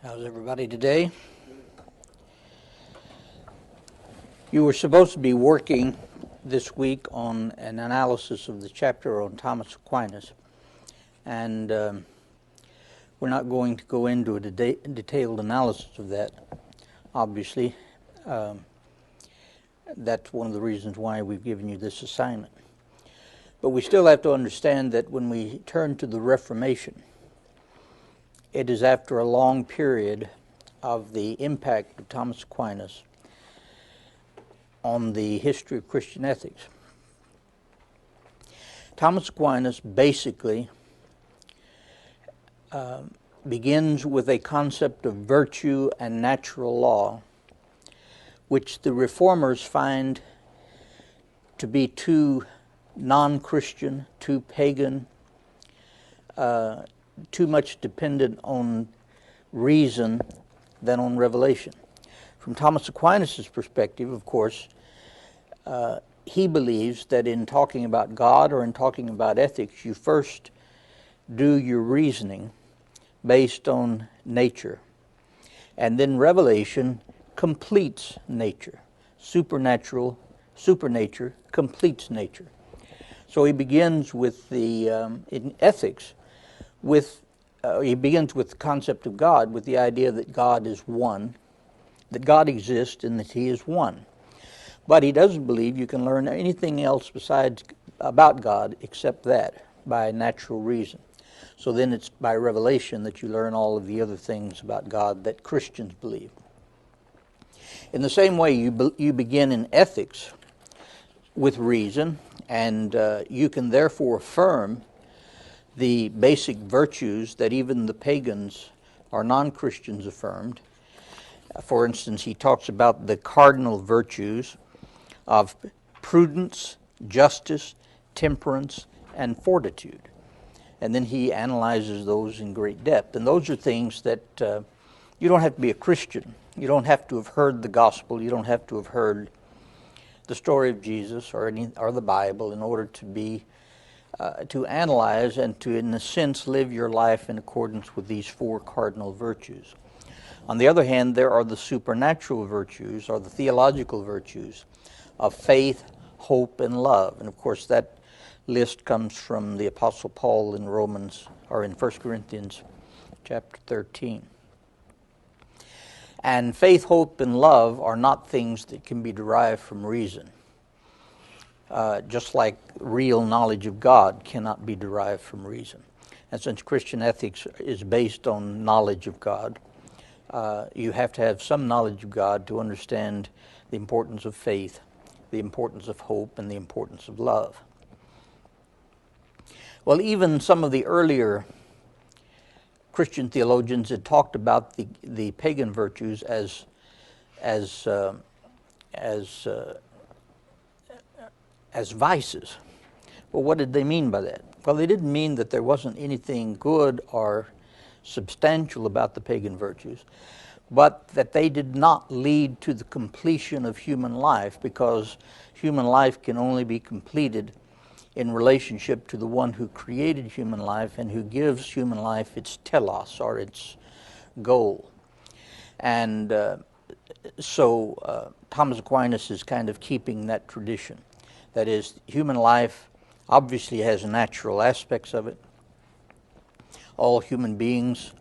How's everybody today? You were supposed to be working this week on an analysis of the chapter on Thomas Aquinas, and we're not going to go into a detailed analysis of that, obviously. That's one of the reasons why we've given you this assignment. But we still have to understand that when we turn to the Reformation, it is after a long period of the impact of Thomas Aquinas on the history of Christian ethics. Thomas Aquinas basically begins with a concept of virtue and natural law, which the Reformers find to be too non-Christian, too pagan, too much dependent on reason than on revelation. From Thomas Aquinas' perspective, of course, he believes that in talking about God or in talking about ethics, you first do your reasoning based on nature. And then revelation completes nature. Supernature completes nature. So he begins with in ethics, he begins with the concept of God, with the idea that God is one, that God exists and that He is one. But he doesn't believe you can learn anything else besides about God except that, by natural reason. So then it's by revelation that you learn all of the other things about God that Christians believe. In the same way, you begin in ethics with reason, and you can therefore affirm the basic virtues that even the pagans or non-Christians affirmed. For instance, he talks about the cardinal virtues of prudence, justice, temperance, and fortitude. And then he analyzes those in great depth. And those are things that you don't have to be a Christian. You don't have to have heard the gospel. You don't have to have heard the story of Jesus or the Bible in order to be to analyze and to, in a sense, live your life in accordance with these four cardinal virtues. On the other hand, there are the supernatural virtues, or the theological virtues, of faith, hope, and love. And of course, that list comes from the Apostle Paul in in 1 Corinthians chapter 13. And faith, hope, and love are not things that can be derived from reason. Just like real knowledge of God cannot be derived from reason. And since Christian ethics is based on knowledge of God, you have to have some knowledge of God to understand the importance of faith, the importance of hope, and the importance of love. Well, even some of the earlier Christian theologians had talked about the pagan virtues as vices. Well, what did they mean by that? Well, they didn't mean that there wasn't anything good or substantial about the pagan virtues, but that they did not lead to the completion of human life, because human life can only be completed in relationship to the one who created human life and who gives human life its telos, or its goal. And so Thomas Aquinas is kind of keeping that tradition. That is, human life obviously has natural aspects of it. All human beings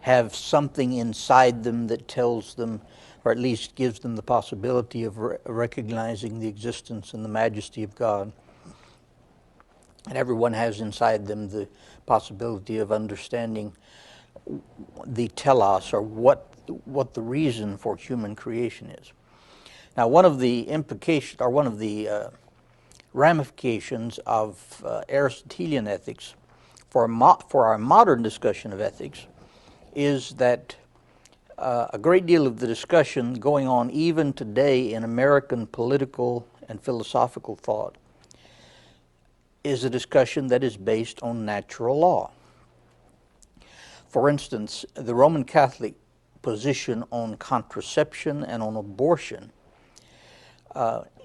have something inside them that tells them, or at least gives them the possibility of recognizing the existence and the majesty of God. And everyone has inside them the possibility of understanding the telos, or what the reason for human creation is. Now, one of the implications, or one of the ramifications of Aristotelian ethics for our modern discussion of ethics is that a great deal of the discussion going on even today in American political and philosophical thought is a discussion that is based on natural law. For instance, the Roman Catholic position on contraception and on abortion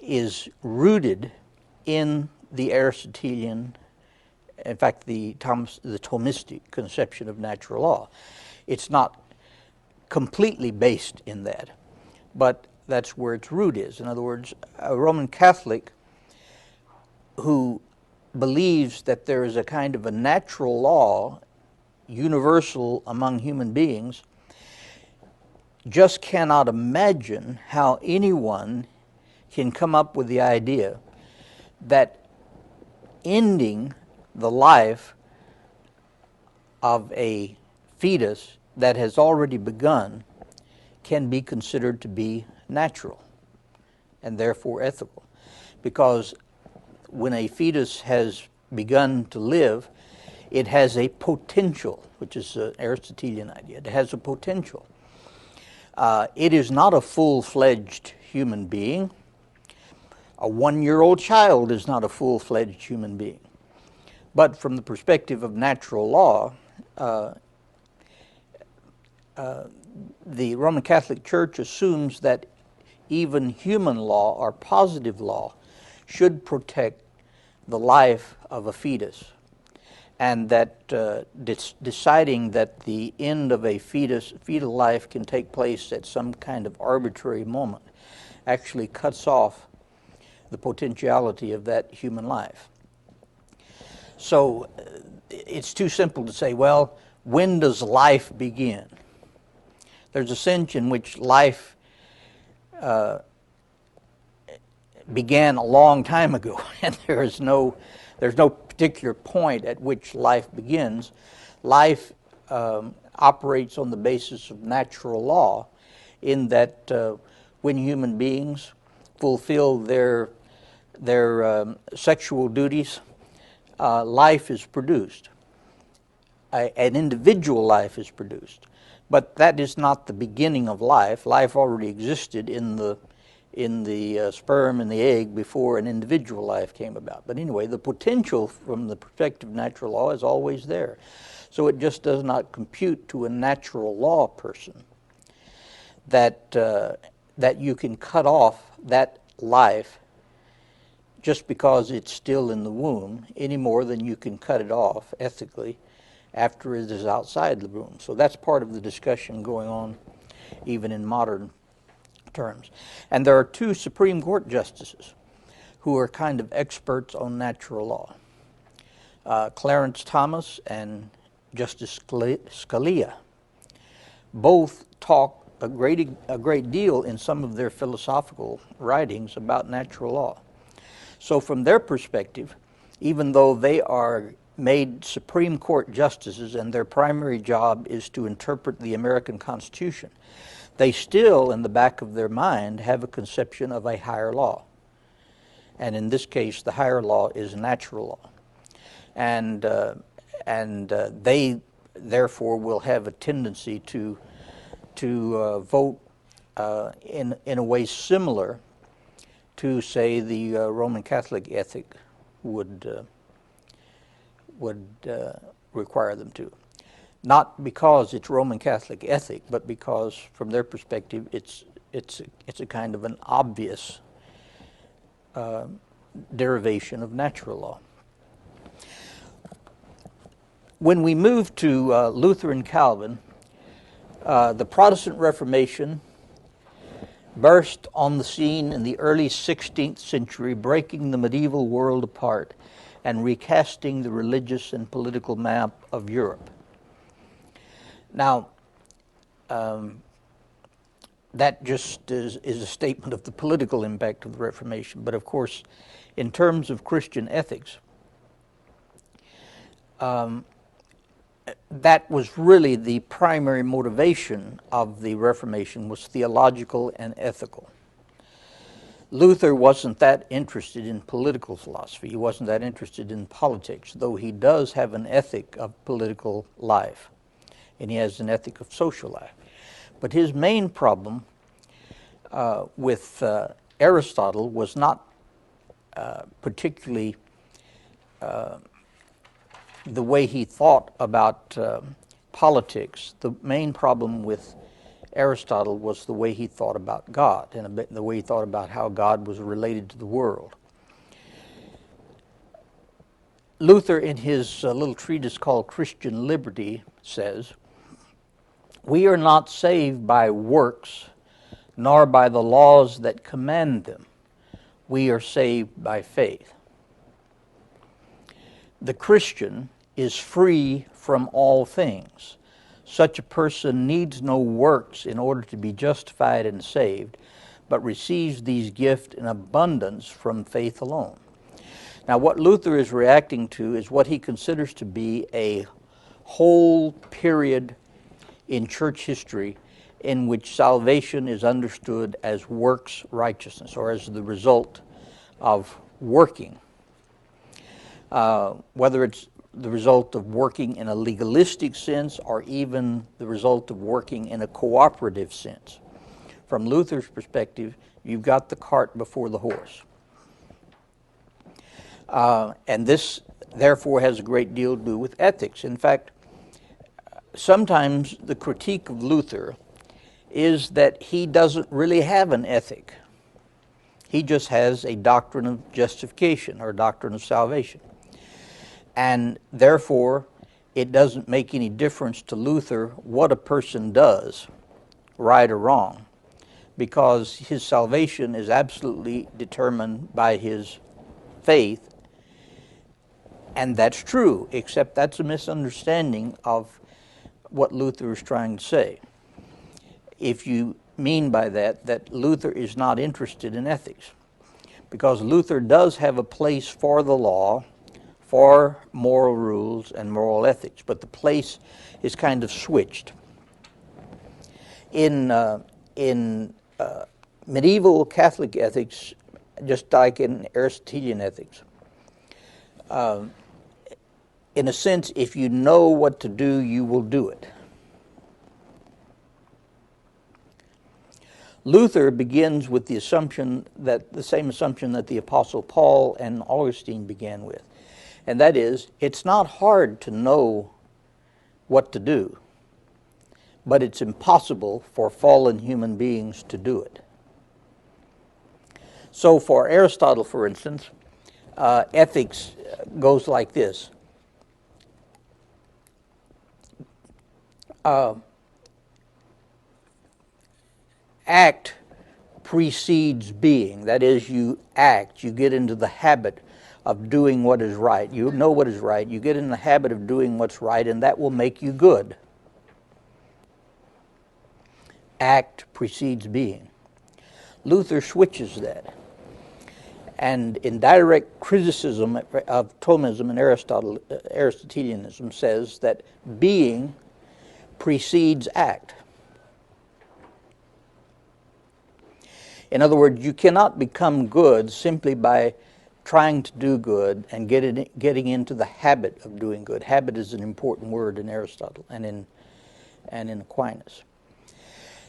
is rooted in the Aristotelian, in fact, the Thomistic conception of natural law. It's not completely based in that, but that's where its root is. In other words, a Roman Catholic who believes that there is a kind of a natural law universal among human beings just cannot imagine how anyone can come up with the idea that ending the life of a fetus that has already begun can be considered to be natural and therefore ethical. Because when a fetus has begun to live, it has a potential, which is an Aristotelian idea. It has a potential. It is not a full-fledged human being. A 1-year-old child is not a full-fledged human being. But from the perspective of natural law, the Roman Catholic Church assumes that even human law or positive law should protect the life of a fetus, and that deciding that the end of a fetal life can take place at some kind of arbitrary moment actually cuts off the potentiality of that human life. So it's too simple to say, well, when does life begin? There's a sense in which life began a long time ago, and there's no particular point at which life begins. Life operates on the basis of natural law, in that when human beings fulfill their sexual duties, life is produced. An individual life is produced. But that is not the beginning of life. Life already existed in the sperm and the egg before an individual life came about. But anyway, the potential from the perspective of natural law is always there. So it just does not compute to a natural law person that you can cut off that life just because it's still in the womb, any more than you can cut it off ethically after it is outside the womb. So that's part of the discussion going on even in modern terms. And there are two Supreme Court justices who are kind of experts on natural law, Clarence Thomas and Justice Scalia. Both talk a great deal in some of their philosophical writings about natural law. So from their perspective, even though they are made Supreme Court justices and their primary job is to interpret the American Constitution, they still, in the back of their mind, have a conception of a higher law. And in this case, the higher law is natural law. And they, therefore, will have a tendency to vote in a way similar to, say, the Roman Catholic ethic would require them to. Not because it's Roman Catholic ethic, but because, from their perspective, it's a kind of an obvious derivation of natural law. When we move to Luther and Calvin, the Protestant Reformation burst on the scene in the early 16th century, breaking the medieval world apart and recasting the religious and political map of Europe. Now, that just is a statement of the political impact of the Reformation, but of course, in terms of Christian ethics, that was really the primary motivation of the Reformation, was theological and ethical. Luther wasn't that interested in political philosophy. He wasn't that interested in politics, though he does have an ethic of political life, and he has an ethic of social life. But his main problem with Aristotle was not particularly the way he thought about politics. The main problem with Aristotle was the way he thought about God, and the way he thought about how God was related to the world. Luther, in his little treatise called Christian Liberty, says, We are not saved by works, nor by the laws that command them. We are saved by faith. The Christian is free from all things. Such a person needs no works in order to be justified and saved, but receives these gifts in abundance from faith alone. Now, what Luther is reacting to is what he considers to be a whole period in church history in which salvation is understood as works righteousness, or as the result of working. Whether it's the result of working in a legalistic sense or even the result of working in a cooperative sense. From Luther's perspective, you've got the cart before the horse. And this, therefore, has a great deal to do with ethics. In fact, sometimes the critique of Luther is that he doesn't really have an ethic. He just has a doctrine of justification or a doctrine of salvation. And therefore, it doesn't make any difference to Luther what a person does, right or wrong, because his salvation is absolutely determined by his faith. And that's true, except that's a misunderstanding of what Luther is trying to say. If you mean by that Luther is not interested in ethics, because Luther does have a place for the law, for moral rules and moral ethics, but the place is kind of switched. In medieval Catholic ethics, just like in Aristotelian ethics, in a sense, if you know what to do, you will do it. Luther begins with the assumption the same assumption that the Apostle Paul and Augustine began with. And that is, it's not hard to know what to do, but it's impossible for fallen human beings to do it. So for Aristotle, for instance, ethics goes like this. Act precedes being. That is, you act, you get into the habit of doing what is right. You know what is right. You get in the habit of doing what's right, and that will make you good. Act precedes being. Luther switches that. And in direct criticism of Thomism and Aristotelianism says that being precedes act. In other words, you cannot become good simply by trying to do good and getting into the habit of doing good. Habit is an important word in Aristotle and in Aquinas.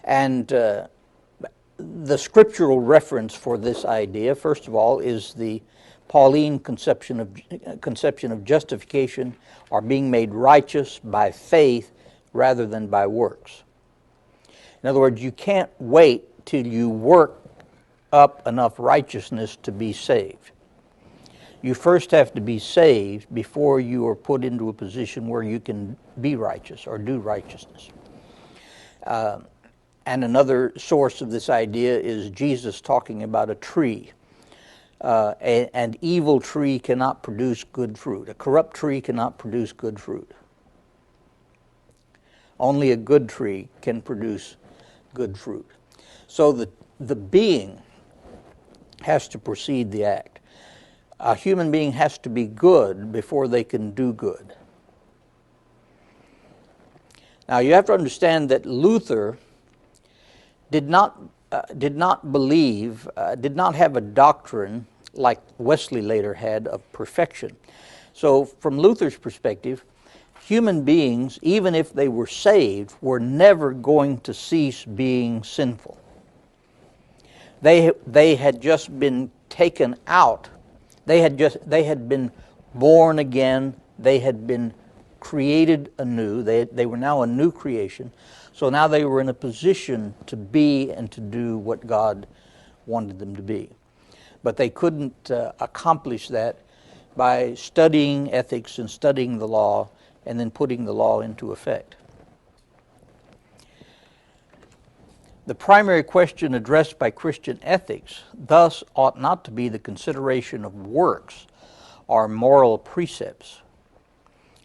And the scriptural reference for this idea, first of all, is the Pauline conception of justification, or being made righteous by faith rather than by works. In other words, you can't wait till you work up enough righteousness to be saved. You first have to be saved before you are put into a position where you can be righteous or do righteousness. And another source of this idea is Jesus talking about a tree. An evil tree cannot produce good fruit. A corrupt tree cannot produce good fruit. Only a good tree can produce good fruit. So the being has to precede the act. A human being has to be good before they can do good. Now you have to understand that Luther did not believe, did not have a doctrine like Wesley later had of perfection. So from Luther's perspective, human beings, even if they were saved, were never going to cease being sinful. They had just been taken out. They had been born again. They had been created anew. They were now a new creation. So now they were in a position to be and to do what God wanted them to be. But they couldn't accomplish that by studying ethics and studying the law and then putting the law into effect. The primary question addressed by Christian ethics thus ought not to be the consideration of works or moral precepts.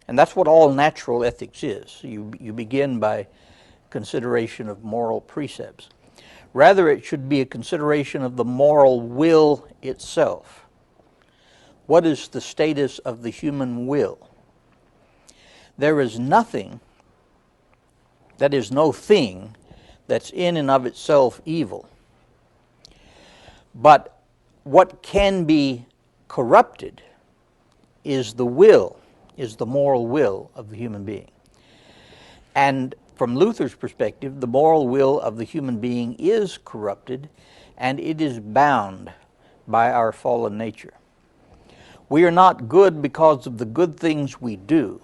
And that's what all natural ethics is. You begin by consideration of moral precepts. Rather, it should be a consideration of the moral will itself. What is the status of the human will? There is nothing, that is, no thing, that's in and of itself evil. But what can be corrupted is the will, is the moral will of the human being. And from Luther's perspective, the moral will of the human being is corrupted, and it is bound by our fallen nature. We are not good because of the good things we do.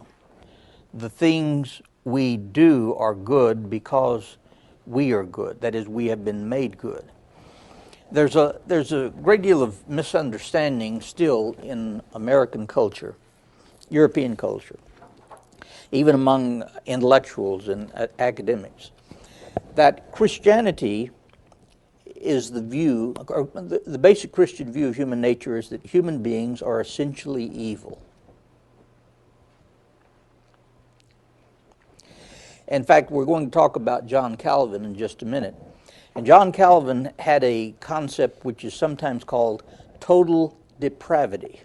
The things we do are good because we are good. That is, we have been made good. There's a great deal of misunderstanding still in American culture, European culture, even among intellectuals and academics, that Christianity is the view, or the basic Christian view of human nature is that human beings are essentially evil. In fact, we're going to talk about John Calvin in just a minute. And John Calvin had a concept which is sometimes called total depravity.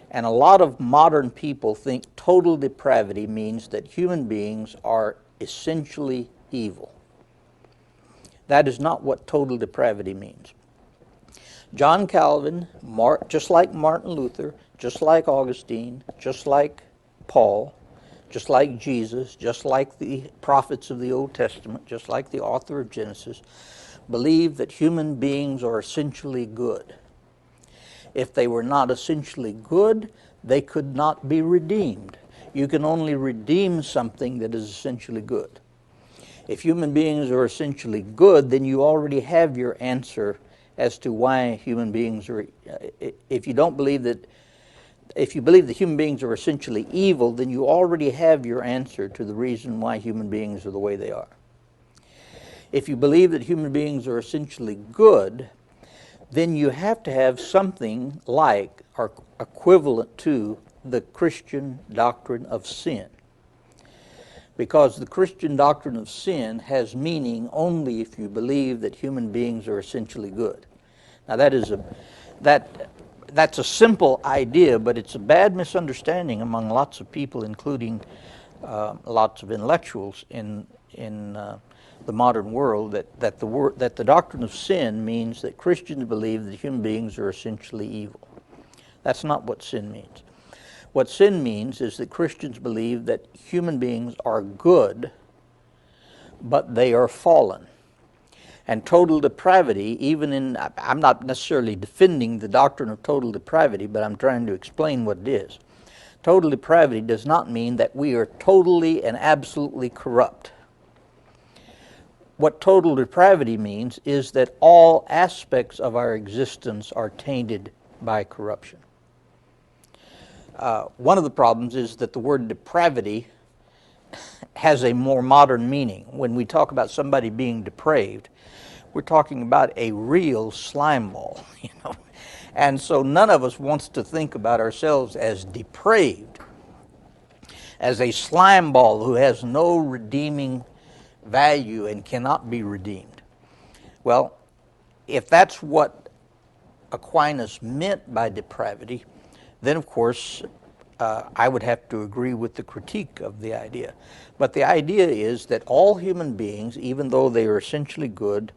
And a lot of modern people think total depravity means that human beings are essentially evil. That is not what total depravity means. John Calvin, just like Martin Luther, just like Augustine, just like Paul, just like Jesus, just like the prophets of the Old Testament, just like the author of Genesis, believe that human beings are essentially good. If they were not essentially good, they could not be redeemed. You can only redeem something that is essentially good. If human beings are essentially good, then you already have your answer as to why human beings are. If you believe that human beings are essentially evil, then you already have your answer to the reason why human beings are the way they are. If you believe that human beings are essentially good, then you have to have something like or equivalent to the Christian doctrine of sin. Because the Christian doctrine of sin has meaning only if you believe that human beings are essentially good. Now that's a simple idea, but it's a bad misunderstanding among lots of people, including lots of intellectuals in the modern world, that the doctrine of sin means that Christians believe that human beings are essentially evil. That's not what sin means. What sin means is that Christians believe that human beings are good, but they are fallen. And total depravity, I'm not necessarily defending the doctrine of total depravity, but I'm trying to explain what it is. Total depravity does not mean that we are totally and absolutely corrupt. What total depravity means is that all aspects of our existence are tainted by corruption. One of the problems is that the word depravity has a more modern meaning. When we talk about somebody being depraved, we're talking about a real slime ball, And so none of us wants to think about ourselves as depraved, as a slime ball who has no redeeming value and cannot be redeemed. Well, if that's what Aquinas meant by depravity, then of course I would have to agree with the critique of the idea. But the idea is that all human beings, even though they are essentially good,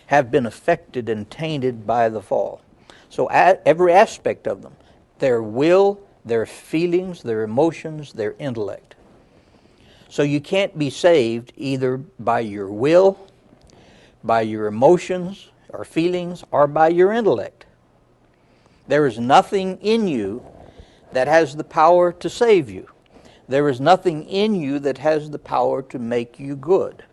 have been affected and tainted by the fall. So every aspect of them, their will, their feelings, their emotions, their intellect. So you can't be saved either by your will, by your emotions or feelings, or by your intellect. There is nothing in you that has the power to save you. There is nothing in you that has the power to make you good.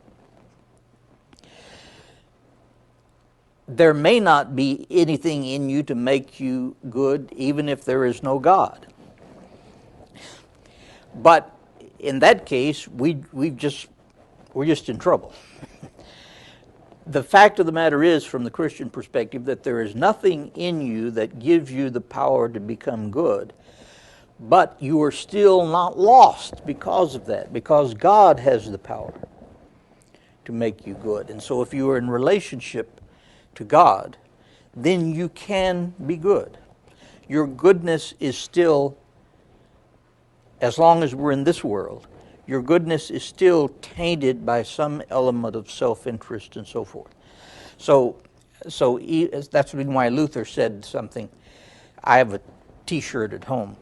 There may not be anything in you to make you good, even if there is no God. But in that case, we're just in trouble. The fact of the matter is, from the Christian perspective, that there is nothing in you that gives you the power to become good, but you are still not lost because of that, because God has the power to make you good. And so if you are in relationship to God, then you can be good. Your goodness is still, as long as we're in this world, your goodness is still tainted by some element of self-interest and so forth. So that's the reason why Luther said something. I have a T-shirt at home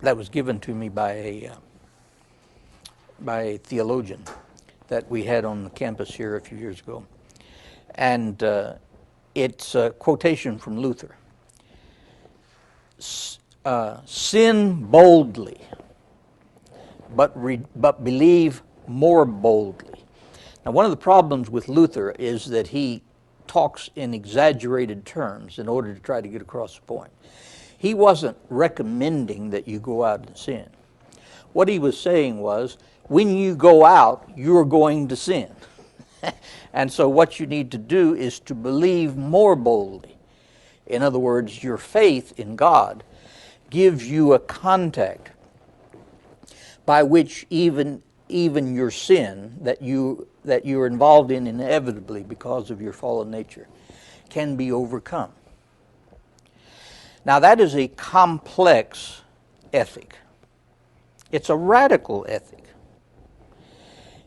that was given to me by a theologian that we had on the campus here a few years ago. And it's a quotation from Luther. Sin boldly, but believe more boldly. Now, one of the problems with Luther is that he talks in exaggerated terms in order to try to get across the point. He wasn't recommending that you go out and sin. What he was saying was, when you go out, you're going to sin. And so what you need to do is to believe more boldly. In other words, your faith in God gives you a contact by which even your sin that you're involved in inevitably because of your fallen nature can be overcome. Now that is a complex ethic. It's a radical ethic.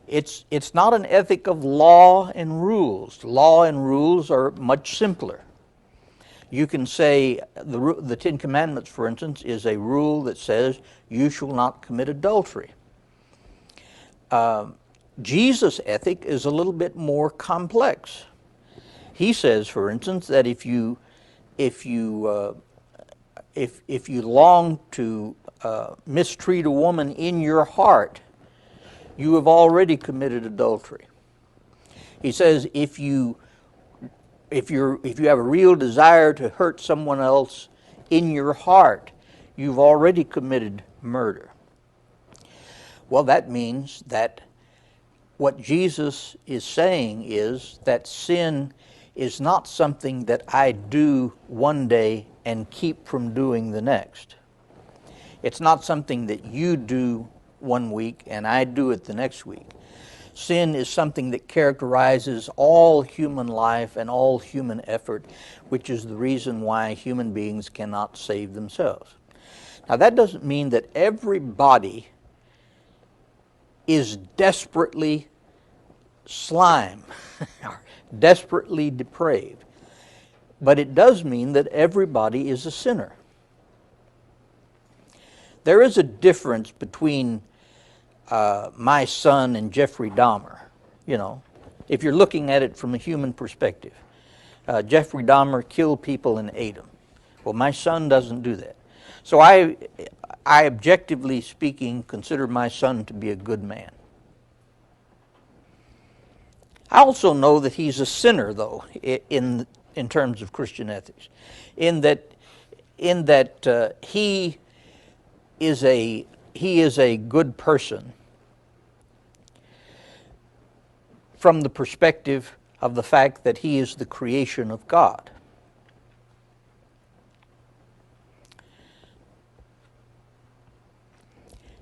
It's not an ethic of law and rules. Law and rules are much simpler. You can say the Ten Commandments, for instance, is a rule that says you shall not commit adultery. Jesus' ethic is a little bit more complex. He says, for instance, that if you long to mistreat a woman in your heart, you have already committed adultery. He says if you have a real desire to hurt someone else in your heart, you've already committed murder. Well, that means that what Jesus is saying is that sin is not something that I do one day and keep from doing the next. It's not something that you do one week and I do it the next week. Sin is something that characterizes all human life and all human effort, which is the reason why human beings cannot save themselves. Now that doesn't mean that everybody is desperately slime, or desperately depraved. But it does mean that everybody is a sinner. There is a difference between my son and Jeffrey Dahmer, if you're looking at it from a human perspective. Jeffrey Dahmer killed people and ate them. Well, my son doesn't do that. So I objectively speaking, consider my son to be a good man. I also know that he's a sinner, though, in terms of Christian ethics, in that he is a good person from the perspective of the fact that he is the creation of God.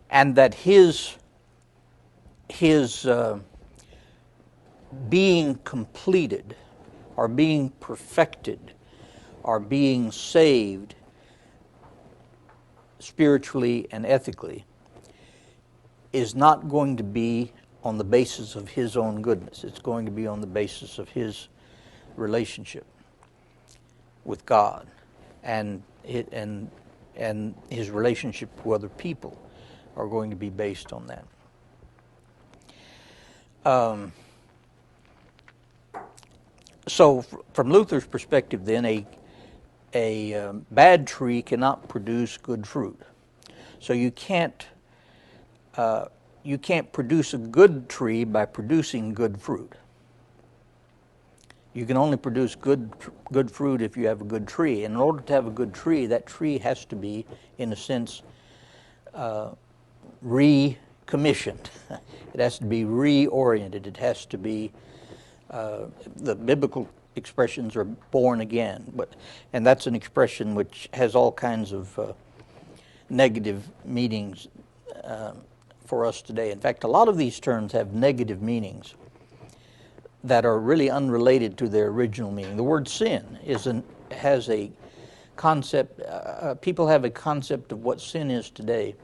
And that his being completed, or being perfected, or being saved spiritually and ethically is not going to be on the basis of his own goodness. It's going to be on the basis of his relationship with God and his relationship to other people are going to be based on that. So from Luther's perspective then, a bad tree cannot produce good fruit. So you can't produce a good tree by producing good fruit. You can only produce good fruit if you have a good tree. And in order to have a good tree, that tree has to be, in a sense, recommissioned. It has to be reoriented. It has to be The biblical expressions are born again, and that's an expression which has all kinds of negative meanings for us today. In fact, a lot of these terms have negative meanings that are really unrelated to their original meaning. The word sin has a concept, people have a concept of what sin is today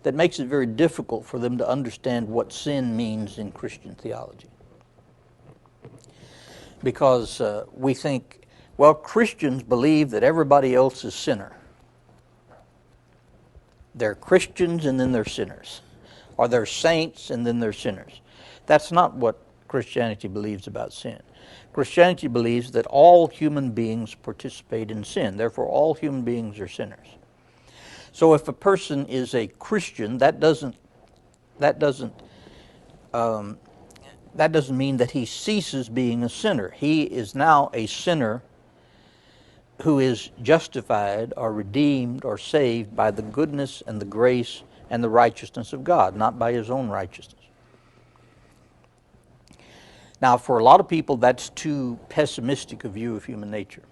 that makes it very difficult for them to understand what sin means in Christian theology. Because we think, well, Christians believe that everybody else is sinner. They're Christians and then they're sinners. Or they're saints and then they're sinners. That's not what Christianity believes about sin. Christianity believes that all human beings participate in sin. Therefore, all human beings are sinners. So if a person is a Christian, that doesn't mean that he ceases being a sinner. He is now a sinner who is justified or redeemed or saved by the goodness and the grace and the righteousness of God, not by his own righteousness. Now, for a lot of people, that's too pessimistic a view of human nature.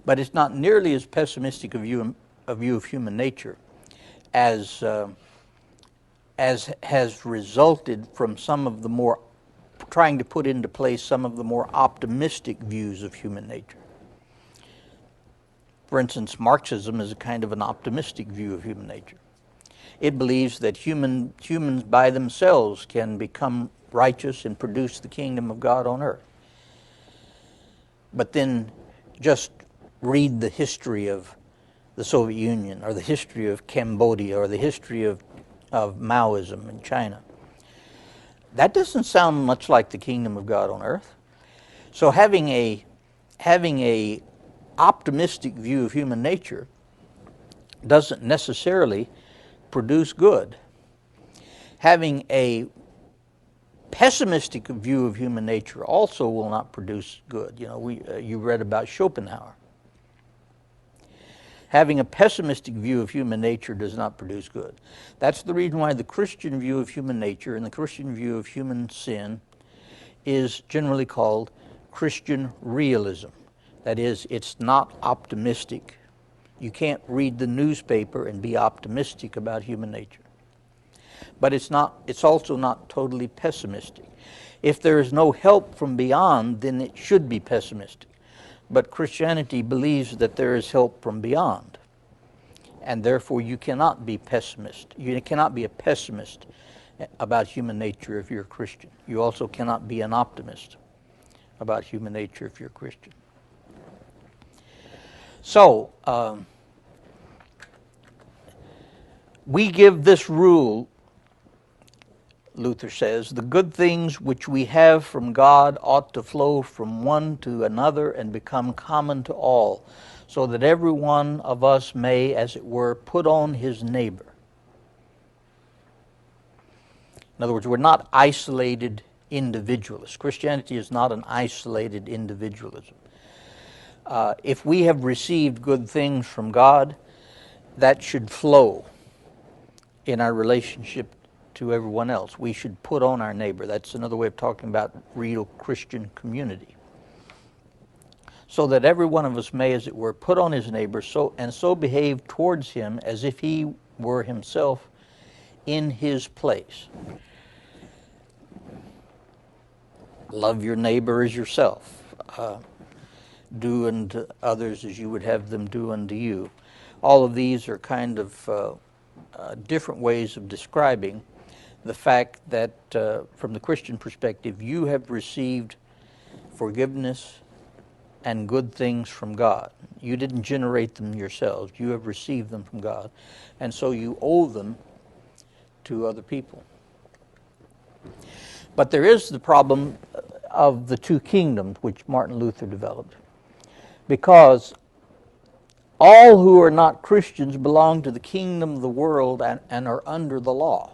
But it's not nearly as pessimistic a view of human nature as has resulted from some of the more, trying to put into place some of the more optimistic views of human nature. For instance, Marxism is a kind of an optimistic view of human nature. It believes that humans by themselves can become righteous and produce the kingdom of God on earth. But then just read the history of the Soviet Union, or the history of Cambodia, or the history of Maoism in China. That doesn't sound much like the kingdom of God on earth. So having a optimistic view of human nature doesn't necessarily produce good. Having a pessimistic view of human nature also will not produce good. You know, you read about Schopenhauer. Having a pessimistic view of human nature does not produce good. That's the reason why the Christian view of human nature and the Christian view of human sin is generally called Christian realism. That is, it's not optimistic. You can't read the newspaper and be optimistic about human nature. But it's also not totally pessimistic. If there is no help from beyond, then it should be pessimistic. But Christianity believes that there is help from beyond. And therefore you cannot be pessimist. You cannot be a pessimist about human nature if you're a Christian. You also cannot be an optimist about human nature if you're a Christian. So, we give this rule, Luther says, the good things which we have from God ought to flow from one to another and become common to all, so that every one of us may, as it were, put on his neighbor. In other words, we're not isolated individualists. Christianity is not an isolated individualism. If we have received good things from God, that should flow in our relationship to everyone else. We should put on our neighbor. That's another way of talking about real Christian community. So that every one of us may, as it were, put on his neighbor so behave towards him as if he were himself in his place. Love your neighbor as yourself. Do unto others as you would have them do unto you. All of these are kind of different ways of describing the fact that from the Christian perspective, you have received forgiveness and good things from God. You didn't generate them yourselves. You have received them from God. And so you owe them to other people. But there is the problem of the two kingdoms which Martin Luther developed. Because all who are not Christians belong to the kingdom of the world and are under the law.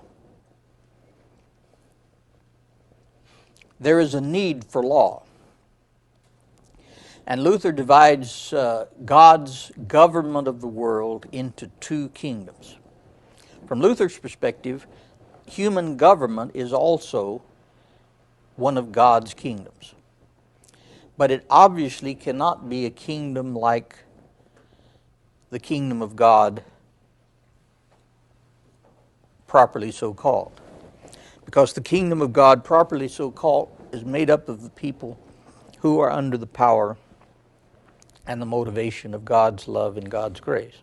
There is a need for law. And Luther divides God's government of the world into two kingdoms. From Luther's perspective, human government is also one of God's kingdoms. But it obviously cannot be a kingdom like the kingdom of God, properly so called. Because the kingdom of God, properly so called, is made up of the people who are under the power and the motivation of God's love and God's grace.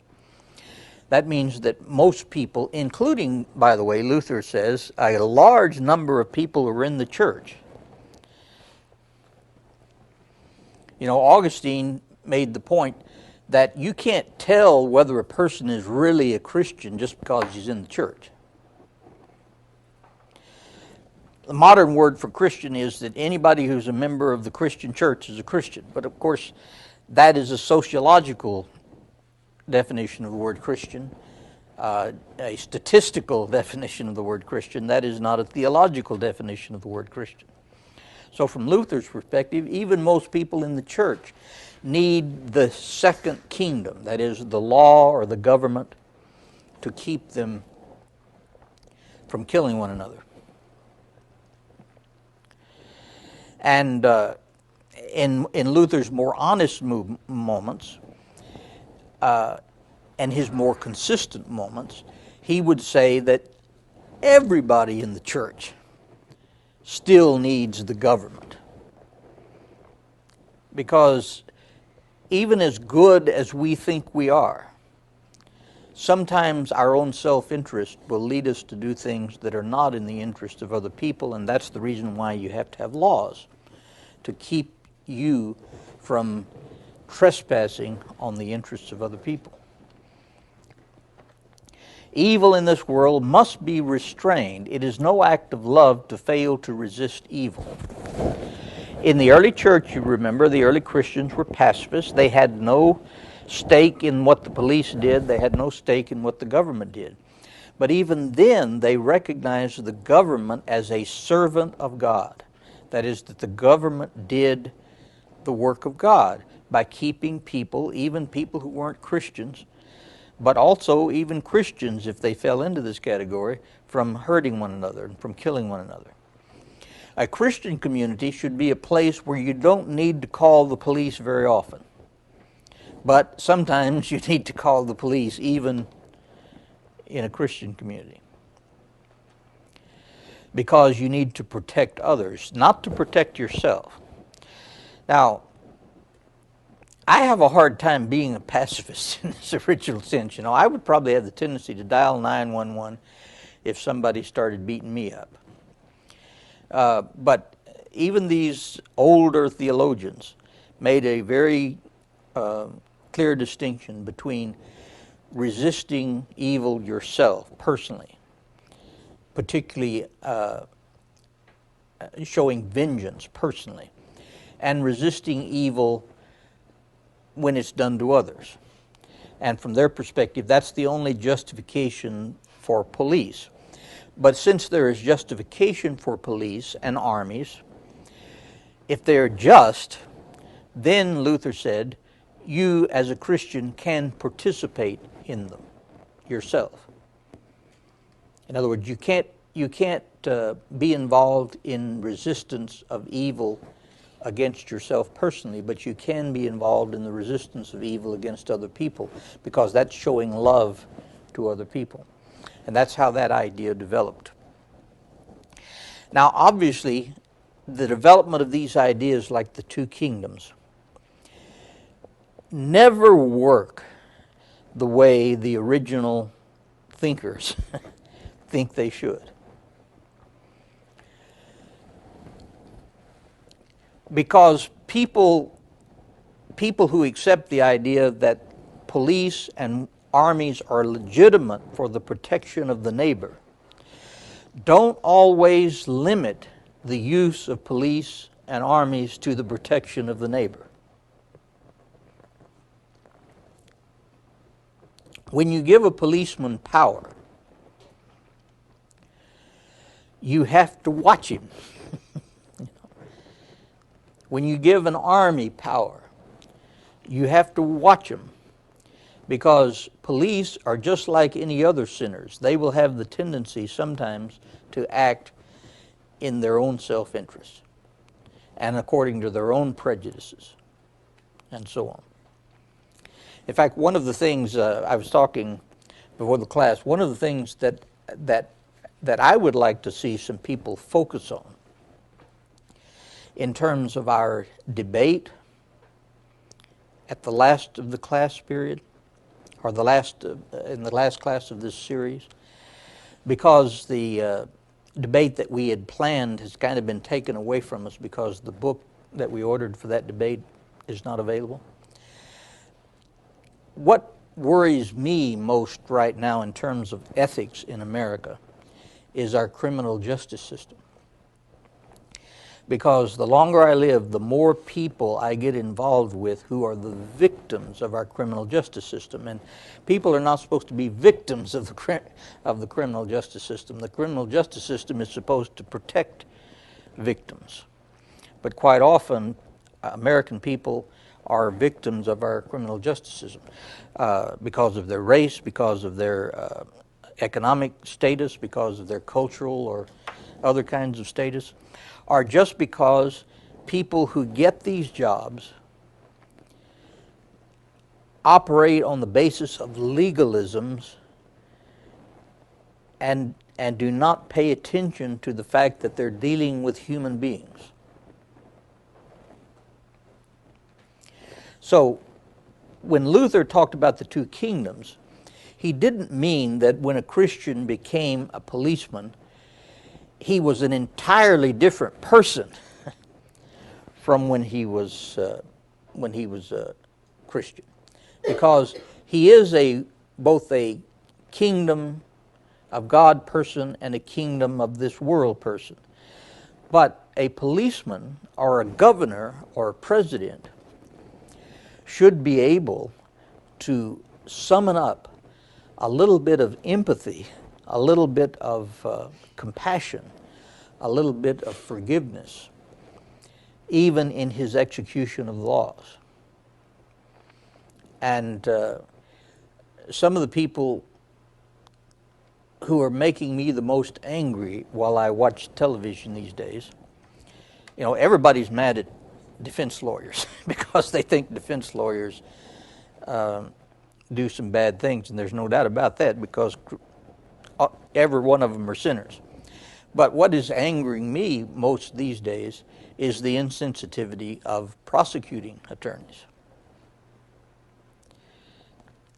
That means that most people, including, by the way, Luther says, a large number of people are in the church. You know, Augustine made the point that you can't tell whether a person is really a Christian just because he's in the church. The modern word for Christian is that anybody who's a member of the Christian church is a Christian. But of course, that is a sociological definition of the word Christian, a statistical definition of the word Christian. That is not a theological definition of the word Christian. So from Luther's perspective, even most people in the church need the second kingdom, that is the law or the government, to keep them from killing one another. And in Luther's more honest moments and his more consistent moments, he would say that everybody in the church still needs the government. Because even as good as we think we are, sometimes our own self-interest will lead us to do things that are not in the interest of other people, and that's the reason why you have to have laws to keep you from trespassing on the interests of other people. Evil in this world must be restrained. It is no act of love to fail to resist evil. In the early church, you remember, the early Christians were pacifists. They had no stake in what the police did. They had no stake in what the government did. But even then, they recognized the government as a servant of God. That is, that the government did the work of God by keeping people, even people who weren't Christians, but also even Christians, if they fell into this category, from hurting one another and from killing one another. A Christian community should be a place where you don't need to call the police very often. But sometimes you need to call the police even in a Christian community. Because you need to protect others, not to protect yourself. Now, I have a hard time being a pacifist in this original sense. You know, I would probably have the tendency to dial 911 if somebody started beating me up. But even these older theologians made a very clear distinction between resisting evil yourself personally, particularly showing vengeance personally, and resisting evil when it's done to others. And from their perspective, that's the only justification for police. But since there is justification for police and armies, if they're just, then Luther said, you as a Christian can participate in them yourself. In other words, you can't be involved in resistance of evil against yourself personally, but you can be involved in the resistance of evil against other people, because that's showing love to other people. And that's how that idea developed. Now, obviously, the development of these ideas, like the two kingdoms, never work the way the original thinkers think they should. Because people who accept the idea that police and armies are legitimate for the protection of the neighbor don't always limit the use of police and armies to the protection of the neighbor. When you give a policeman power, you have to watch him. When you give an army power, you have to watch them, because police are just like any other sinners. They will have the tendency sometimes to act in their own self-interest. and according to their own prejudices, and so on. In fact, one of the things I was talking before the class, one of the things that I would like to see some people focus on in terms of our debate at the last of the class period, or in the last class of this series, because the debate that we had planned has kind of been taken away from us because the book that we ordered for that debate is not available. What worries me most right now in terms of ethics in America is our criminal justice system. Because the longer I live, the more people I get involved with who are the victims of our criminal justice system. And people are not supposed to be victims of the criminal justice system. The criminal justice system is supposed to protect victims. But quite often, American people are victims of our criminal justice system because of their race, because of their economic status, because of their cultural or other kinds of status, or just because people who get these jobs operate on the basis of legalisms and do not pay attention to the fact that they're dealing with human beings. So when Luther talked about the two kingdoms, he didn't mean that when a Christian became a policeman, he was an entirely different person from when he was a Christian, because he is both a kingdom of God person and a kingdom of this world person. But a policeman or a governor or a president should be able to summon up a little bit of empathy, a little bit of compassion, a little bit of forgiveness, even in his execution of laws. And some of the people who are making me the most angry while I watch television these days, you know, everybody's mad at defense lawyers because they think defense lawyers do some bad things, and there's no doubt about that, because every one of them are sinners. But what is angering me most these days is the insensitivity of prosecuting attorneys.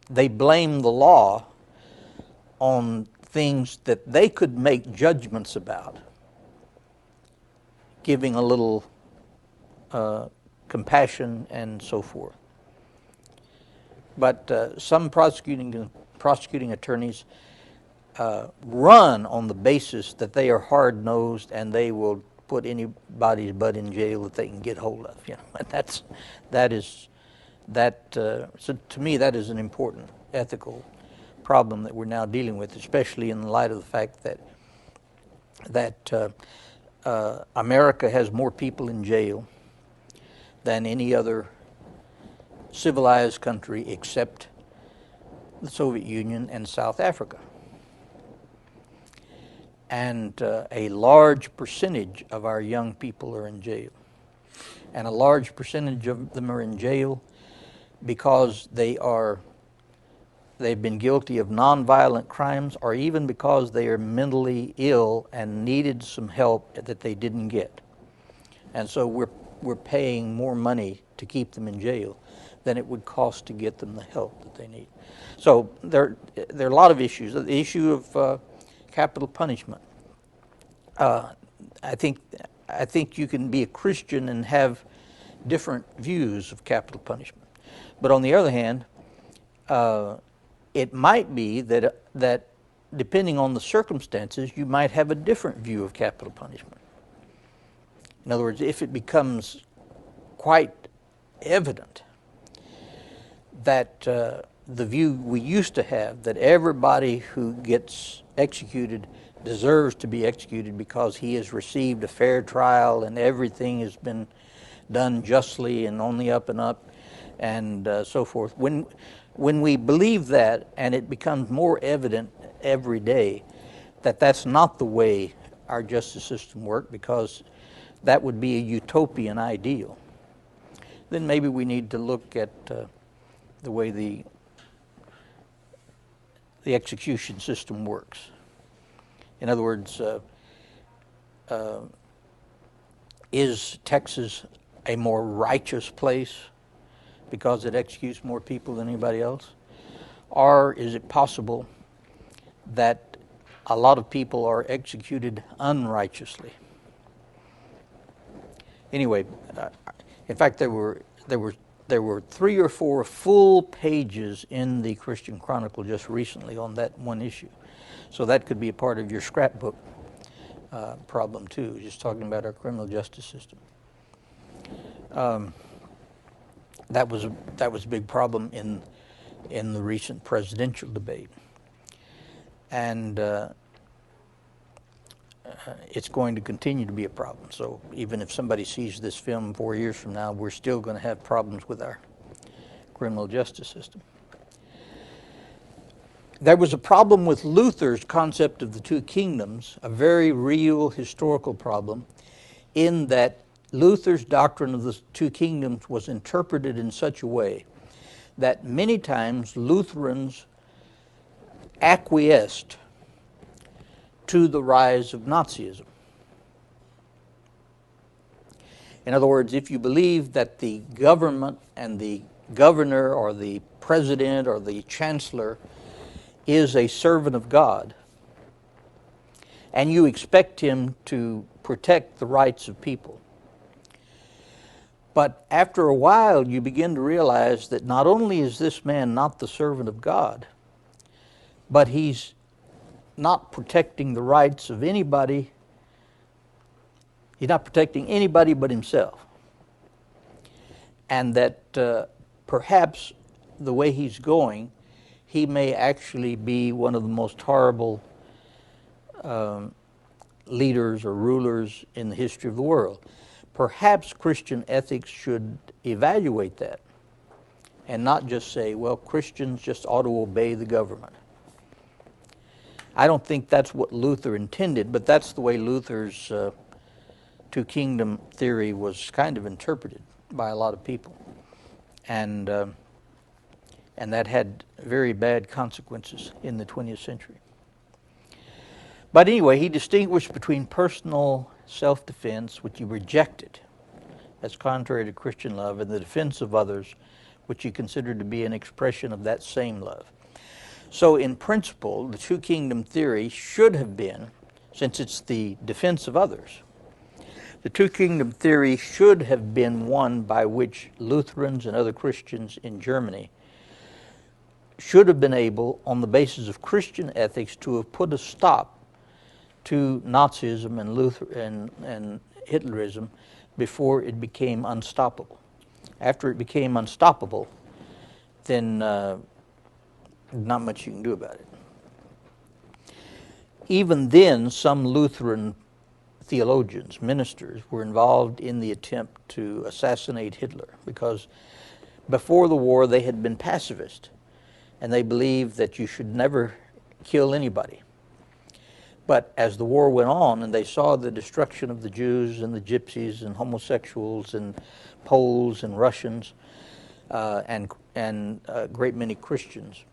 They blame the law on things that they could make judgments about, giving a little compassion and so forth. But some prosecuting attorneys run on the basis that they are hard-nosed and they will put anybody's butt in jail that they can get hold of. You know, and so to me, that is an important ethical problem that we're now dealing with, especially in light of the fact that America has more people in jail than any other civilized country except the Soviet Union and South Africa. And a large percentage of our young people are in jail. And a large percentage of them are in jail because they've been guilty of nonviolent crimes, or even because they are mentally ill and needed some help that they didn't get. And so we're paying more money to keep them in jail than it would cost to get them the help that they need. So there are a lot of issues. The issue of capital punishment. I think you can be a Christian and have different views of capital punishment. But on the other hand, it might be that depending on the circumstances, you might have a different view of capital punishment. In other words, if it becomes quite evident that the view we used to have, that everybody who gets executed deserves to be executed because he has received a fair trial and everything has been done justly and on the up and up, and so forth. When we believe that, and it becomes more evident every day that that's not the way our justice system works, because that would be a utopian ideal. Then maybe we need to look at the way the execution system works. In other words, is Texas a more righteous place because it executes more people than anybody else? Or is it possible that a lot of people are executed unrighteously? Anyway, in fact, there were 3 or 4 full pages in the Christian Chronicle just recently on that one issue. So that could be a part of your scrapbook problem too, just talking about our criminal justice system. That was a big problem in the recent presidential debate, and it's going to continue to be a problem. So even if somebody sees this film 4 years from now, we're still going to have problems with our criminal justice system. There was a problem with Luther's concept of the 2 kingdoms, a very real historical problem, in that Luther's doctrine of the 2 kingdoms was interpreted in such a way that many times Lutherans acquiesced to the rise of Nazism. In other words, if you believe that the government and the governor or the president or the chancellor is a servant of God, and you expect him to protect the rights of people, but after a while you begin to realize that not only is this man not the servant of God, but he's not protecting the rights of anybody. He's not protecting anybody but himself. And that perhaps the way he's going, he may actually be one of the most horrible leaders or rulers in the history of the world. Perhaps Christian ethics should evaluate that and not just say, well, Christians just ought to obey the government. I don't think that's what Luther intended, but that's the way Luther's 2 kingdom theory was kind of interpreted by a lot of people. And that had very bad consequences in the 20th century. But anyway, he distinguished between personal self-defense, which he rejected as contrary to Christian love, and the defense of others, which he considered to be an expression of that same love. So in principle, the 2 kingdom theory should have been, since it's the defense of others, the 2 kingdom theory should have been one by which Lutherans and other Christians in Germany should have been able, on the basis of Christian ethics, to have put a stop to Nazism and Hitlerism before it became unstoppable. After it became unstoppable, then not much you can do about it. Even then, some Lutheran theologians, ministers, were involved in the attempt to assassinate Hitler, because before the war they had been pacifist, and they believed that you should never kill anybody. But as the war went on and they saw the destruction of the Jews and the gypsies and homosexuals and Poles and Russians and a great many Christians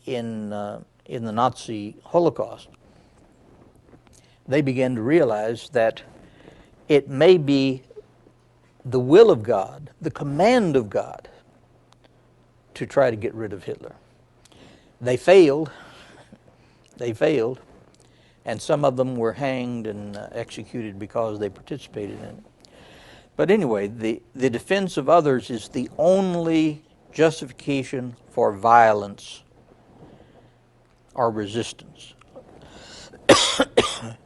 in the Nazi Holocaust, they began to realize that it may be the will of God, the command of God, to try to get rid of Hitler. They failed. They failed, and some of them were hanged and executed because they participated in it. But anyway, the defense of others is the only justification for violence or resistance.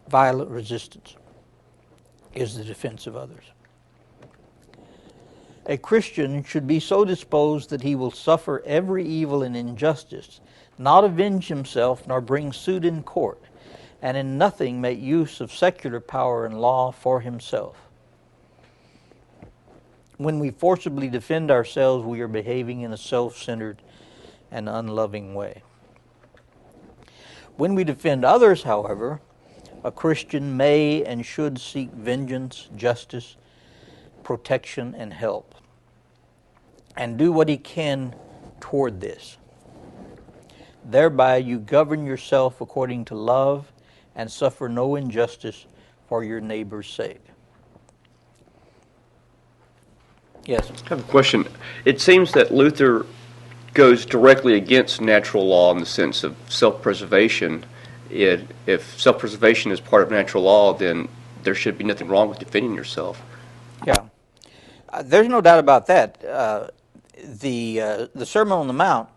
Violent resistance is the defense of others. A Christian should be so disposed that he will suffer every evil and injustice, not avenge himself, nor bring suit in court, and in nothing make use of secular power and law for himself. When we forcibly defend ourselves, we are behaving in a self-centered and unloving way. When we defend others, however, A Christian may and should seek vengeance, justice, protection, and help, and do what he can toward this. Thereby you govern yourself according to love and suffer no injustice for your neighbor's sake. Yes? I have a question. It seems that Luther goes directly against natural law in the sense of self-preservation. If self-preservation is part of natural law, then there should be nothing wrong with defending yourself. Yeah. There's no doubt about that. The Sermon on the Mount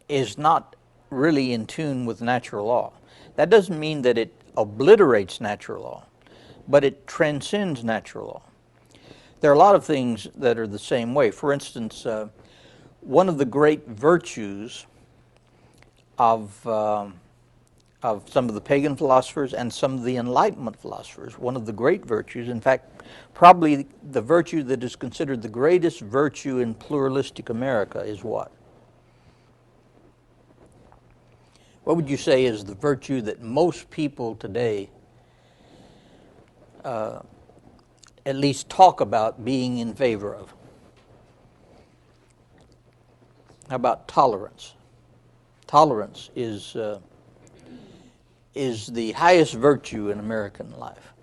is not really in tune with natural law. That doesn't mean that it obliterates natural law, but it transcends natural law. There are a lot of things that are the same way. For instance, one of the great virtues of some of the pagan philosophers and some of the Enlightenment philosophers, one of the great virtues, in fact, probably the virtue that is considered the greatest virtue in pluralistic America is what? What would you say is the virtue that most people today at least talk about being in favor of? How about tolerance? Tolerance is the highest virtue in American life.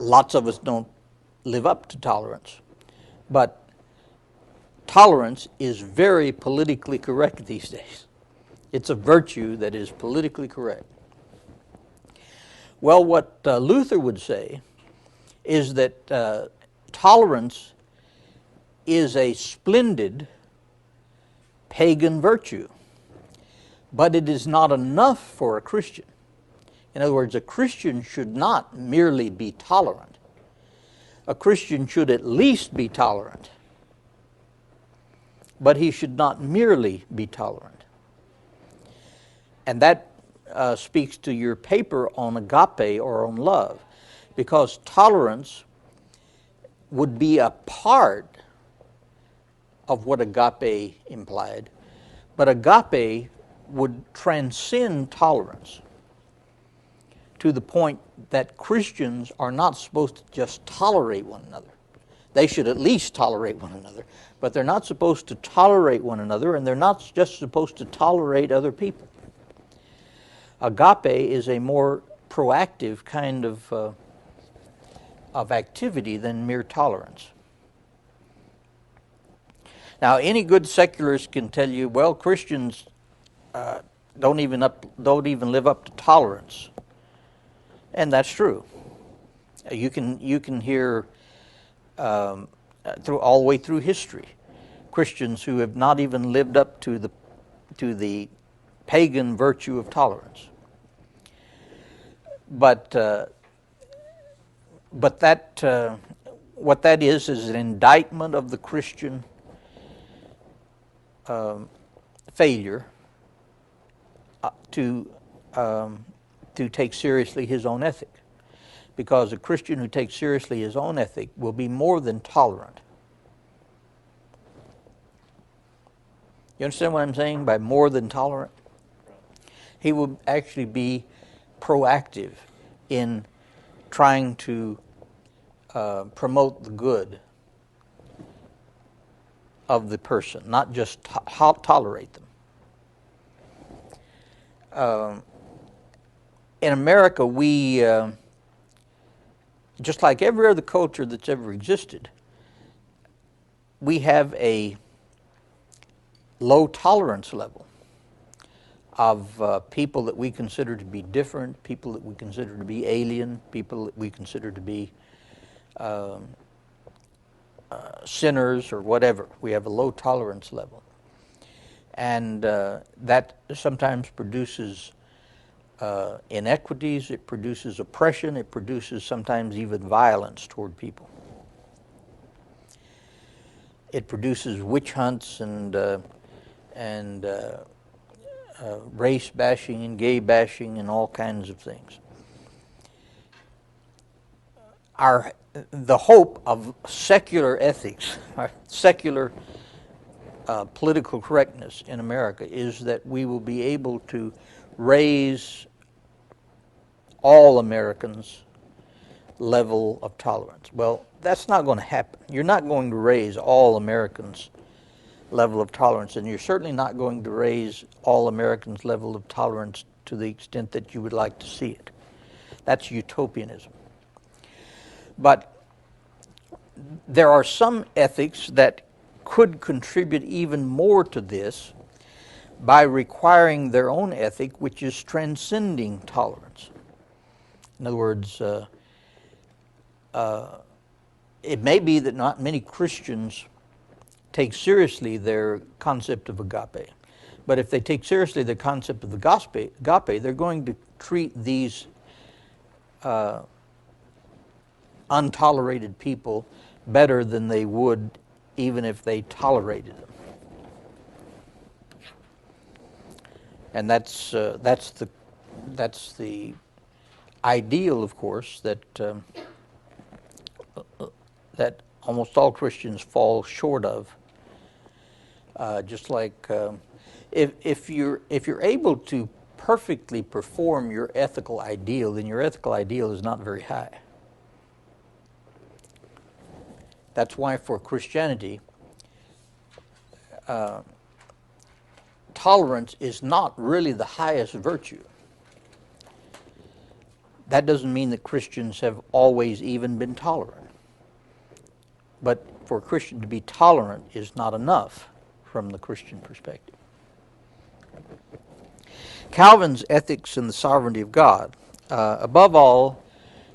Lots of us don't live up to tolerance, but tolerance is very politically correct these days. It's a virtue that is politically correct. Well, what Luther would say is that tolerance is a splendid pagan virtue, but it is not enough for a Christian. In other words, a Christian should not merely be tolerant. A Christian should at least be tolerant, but he should not merely be tolerant. And that speaks to your paper on agape or on love, because tolerance would be a part of what agape implied, but agape would transcend tolerance to the point that Christians are not supposed to just tolerate one another. They should at least tolerate one another, but they're not supposed to tolerate one another, and they're not just supposed to tolerate other people. Agape is a more proactive kind of activity than mere tolerance. Now, any good secularist can tell you, well, Christians don't even live up to tolerance, and that's true. You can hear through all the way through history Christians who have not even lived up to the pagan virtue of tolerance. But that what that is an indictment of the Christian failure to take seriously his own ethic, because a Christian who takes seriously his own ethic will be more than tolerant. You understand what I'm saying by more than tolerant? He will actually be proactive in trying to promote the good of the person, not just tolerate them. In America, we, just like every other culture that's ever existed, we have a low tolerance level of people that we consider to be different, people that we consider to be alien, people that we consider to be sinners or whatever. We have a low tolerance level. And that sometimes produces inequities, it produces oppression, it produces sometimes even violence toward people. It produces witch hunts and race bashing and gay bashing and all kinds of things. The hope of secular ethics, secular political correctness in America is that we will be able to raise all Americans' level of tolerance. Well, that's not going to happen. You're not going to raise all Americans' level of tolerance, and you're certainly not going to raise all Americans' level of tolerance to the extent that you would like to see it. That's utopianism. But there are some ethics that could contribute even more to this by requiring their own ethic, which is transcending tolerance. In other words, it may be that not many Christians take seriously their concept of agape. But if they take seriously the concept of the agape, they're going to treat these untolerated people better than they would even if they tolerated them. And that's the ideal, of course, that that almost all Christians fall short of. Just like if you're able to perfectly perform your ethical ideal, then your ethical ideal is not very high. That's why for Christianity, tolerance is not really the highest virtue. That doesn't mean that Christians have always even been tolerant. But for a Christian to be tolerant is not enough from the Christian perspective. Calvin's ethics and the sovereignty of God. Above all,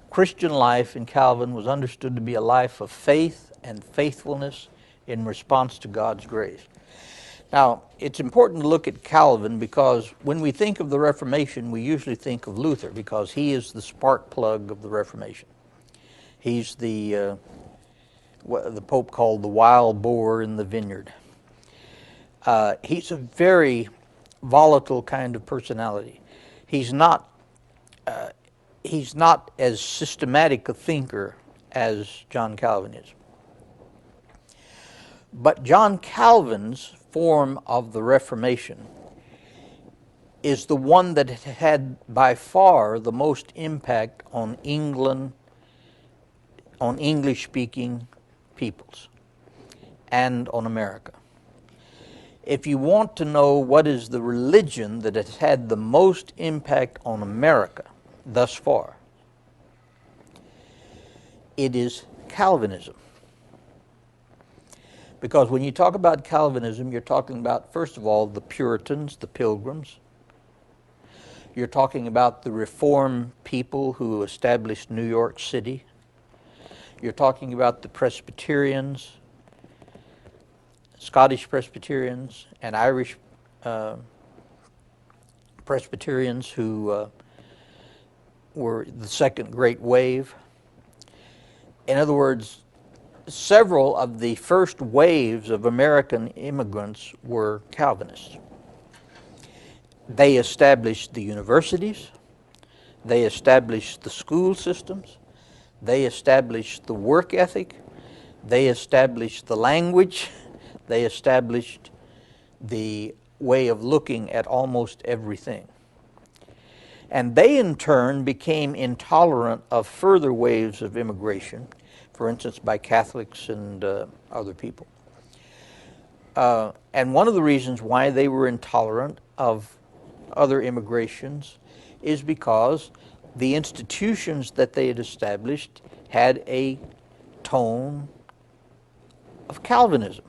Christian life in Calvin was understood to be a life of faith and faithfulness in response to God's grace. Now, it's important to look at Calvin because when we think of the Reformation, we usually think of Luther because he is the spark plug of the Reformation. He's the Pope called the wild boar in the vineyard. He's a very volatile kind of personality. He's not as systematic a thinker as John Calvin is. But John Calvin's form of the Reformation is the one that had by far the most impact on England, on English-speaking peoples, and on America. If you want to know what is the religion that has had the most impact on America thus far, it is Calvinism. Because when you talk about Calvinism, you're talking about, first of all, the Puritans, the Pilgrims. You're talking about the Reformed people who established New York City. You're talking about the Presbyterians, Scottish Presbyterians, and Irish Presbyterians who were the second great wave. In other words, several of the first waves of American immigrants were Calvinists. They established the universities, they established the school systems, they established the work ethic, they established the language, they established the way of looking at almost everything. And they in turn became intolerant of further waves of immigration, for instance by Catholics and other people. And one of the reasons why they were intolerant of other immigrations is because the institutions that they had established had a tone of Calvinism.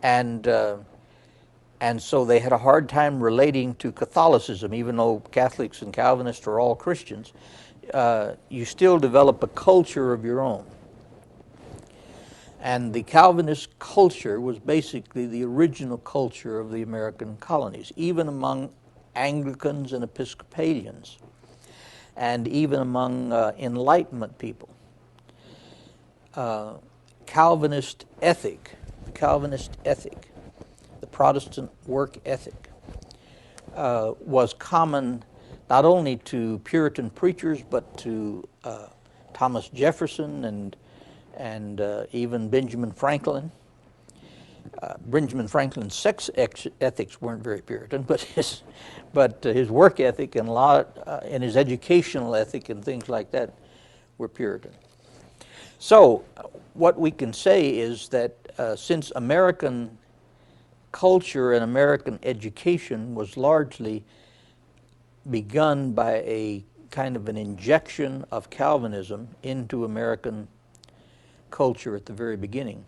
And so they had a hard time relating to Catholicism. Even though Catholics and Calvinists are all Christians, you still develop a culture of your own. And the Calvinist culture was basically the original culture of the American colonies, even among Anglicans and Episcopalians, and even among Enlightenment people. Calvinist ethic, the Protestant work ethic, was common not only to Puritan preachers, but to Thomas Jefferson and even Benjamin Franklin. Benjamin Franklin's sex ethics weren't very Puritan, but his work ethic and and his educational ethic and things like that were Puritan. So what we can say is that since American culture and American education was largely begun by a kind of an injection of Calvinism into American culture at the very beginning,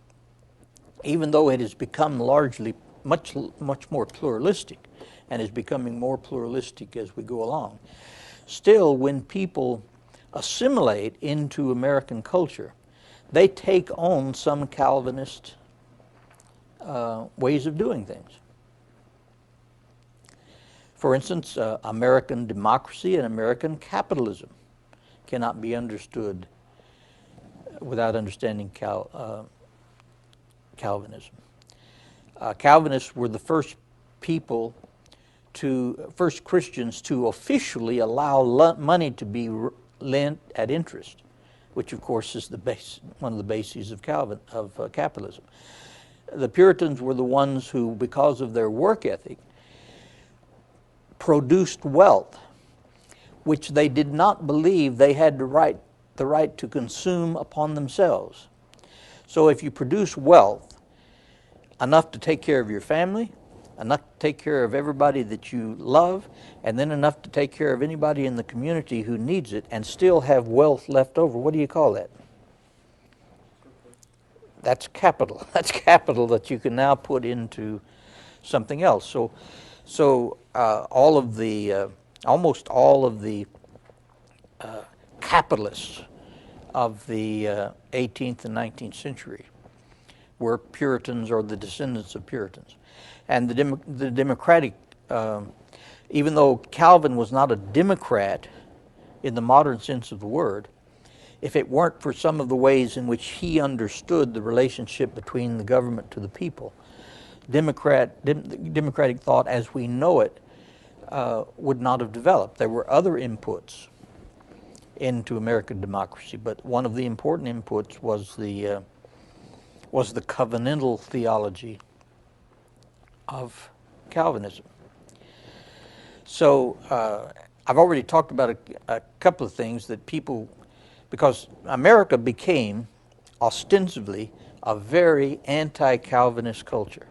even though it has become largely much more pluralistic and is becoming more pluralistic as we go along, still when people assimilate into American culture, they take on some Calvinist ways of doing things. For instance, American democracy and American capitalism cannot be understood without understanding Calvinism. Calvinists were the first first Christians to officially allow money to be lent at interest, which of course is one of the bases of capitalism. The Puritans were the ones who, because of their work ethic, produced wealth, which they did not believe they had the right to consume upon themselves. So if you produce wealth, enough to take care of your family, enough to take care of everybody that you love, and then enough to take care of anybody in the community who needs it, and still have wealth left over, what do you call that? That's capital. That's capital that you can now put into something else. So almost all of the capitalists of the 18th and 19th century were Puritans or the descendants of Puritans. And the Democratic, even though Calvin was not a Democrat in the modern sense of the word, if it weren't for some of the ways in which he understood the relationship between the government to the people, democratic thought as we know it would not have developed. There were other inputs into American democracy, but one of the important inputs was the covenantal theology of Calvinism. So I've already talked about a couple of things that people, because America became ostensibly a very anti-Calvinist culture.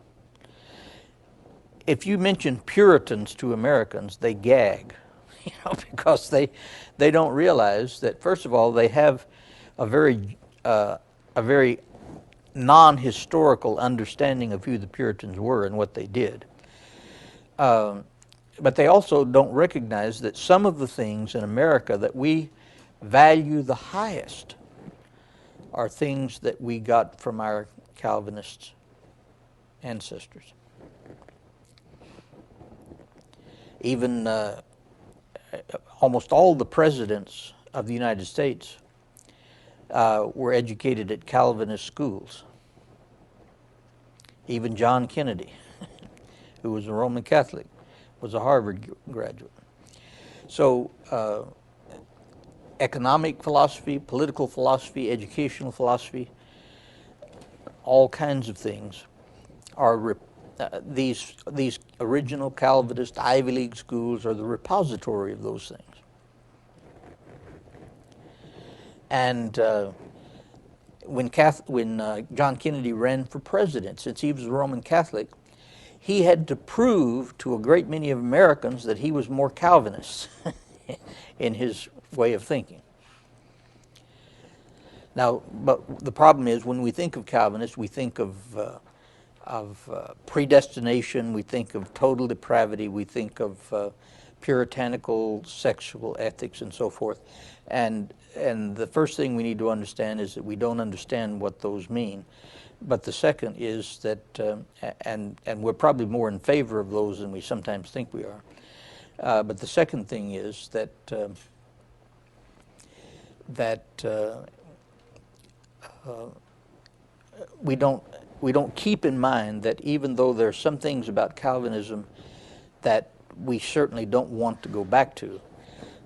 If you mention Puritans to Americans, they gag, because they don't realize that, first of all, they have a very non-historical understanding of who the Puritans were and what they did. But they also don't recognize that some of the things in America that we value the highest are things that we got from our Calvinist ancestors. Even almost all the presidents of the United States were educated at Calvinist schools. Even John Kennedy, who was a Roman Catholic, was a Harvard graduate. So economic philosophy, political philosophy, educational philosophy, all kinds of things are these original Calvinist Ivy League schools are the repository of those things. And when John Kennedy ran for president, since he was a Roman Catholic, he had to prove to a great many of Americans that he was more Calvinist in his way of thinking. Now, but the problem is, when we think of Calvinists, we think of predestination, we think of total depravity, we think of puritanical sexual ethics and so forth. And the first thing we need to understand is that we don't understand what those mean. But the second is that, and we're probably more in favor of those than we sometimes think we are. But the second thing is that we don't keep in mind that even though there are some things about Calvinism that we certainly don't want to go back to,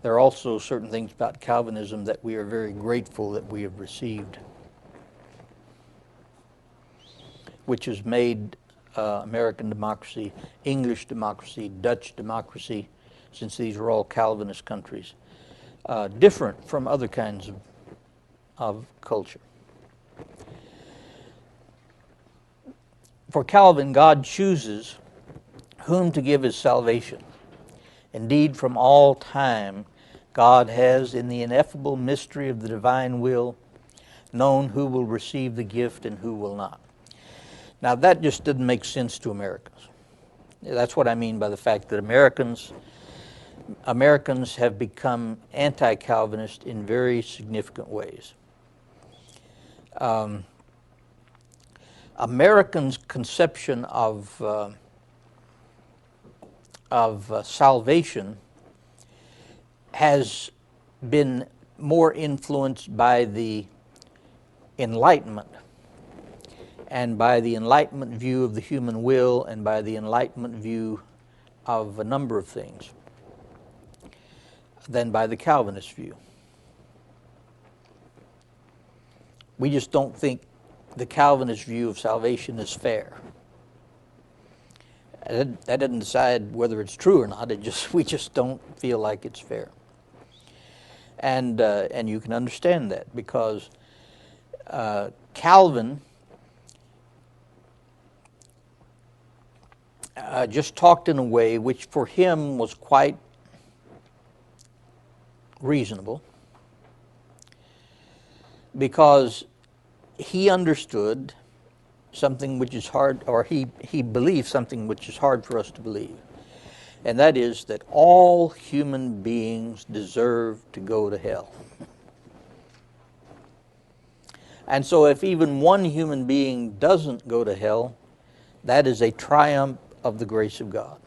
there are also certain things about Calvinism that we are very grateful that we have received. which has made American democracy, English democracy, Dutch democracy, since these are all Calvinist countries, different from other kinds of culture. For Calvin, God chooses whom to give his salvation. Indeed, from all time, God has, in the ineffable mystery of the divine will, known who will receive the gift and who will not. Now, that just didn't make sense to Americans. That's what I mean by the fact that Americans have become anti-Calvinist in very significant ways. Americans' conception of salvation has been more influenced by the Enlightenment, and by the Enlightenment view of the human will, and by the Enlightenment view of a number of things, than by the Calvinist view. We just don't think the Calvinist view of salvation is fair. That doesn't decide whether it's true or not. We just don't feel like it's fair. And you can understand that, because Calvin just talked in a way which for him was quite reasonable, because he understood something which is hard, or he believed something which is hard for us to believe, and that is that all human beings deserve to go to hell. And so if even one human being doesn't go to hell, that is a triumph of the grace of God.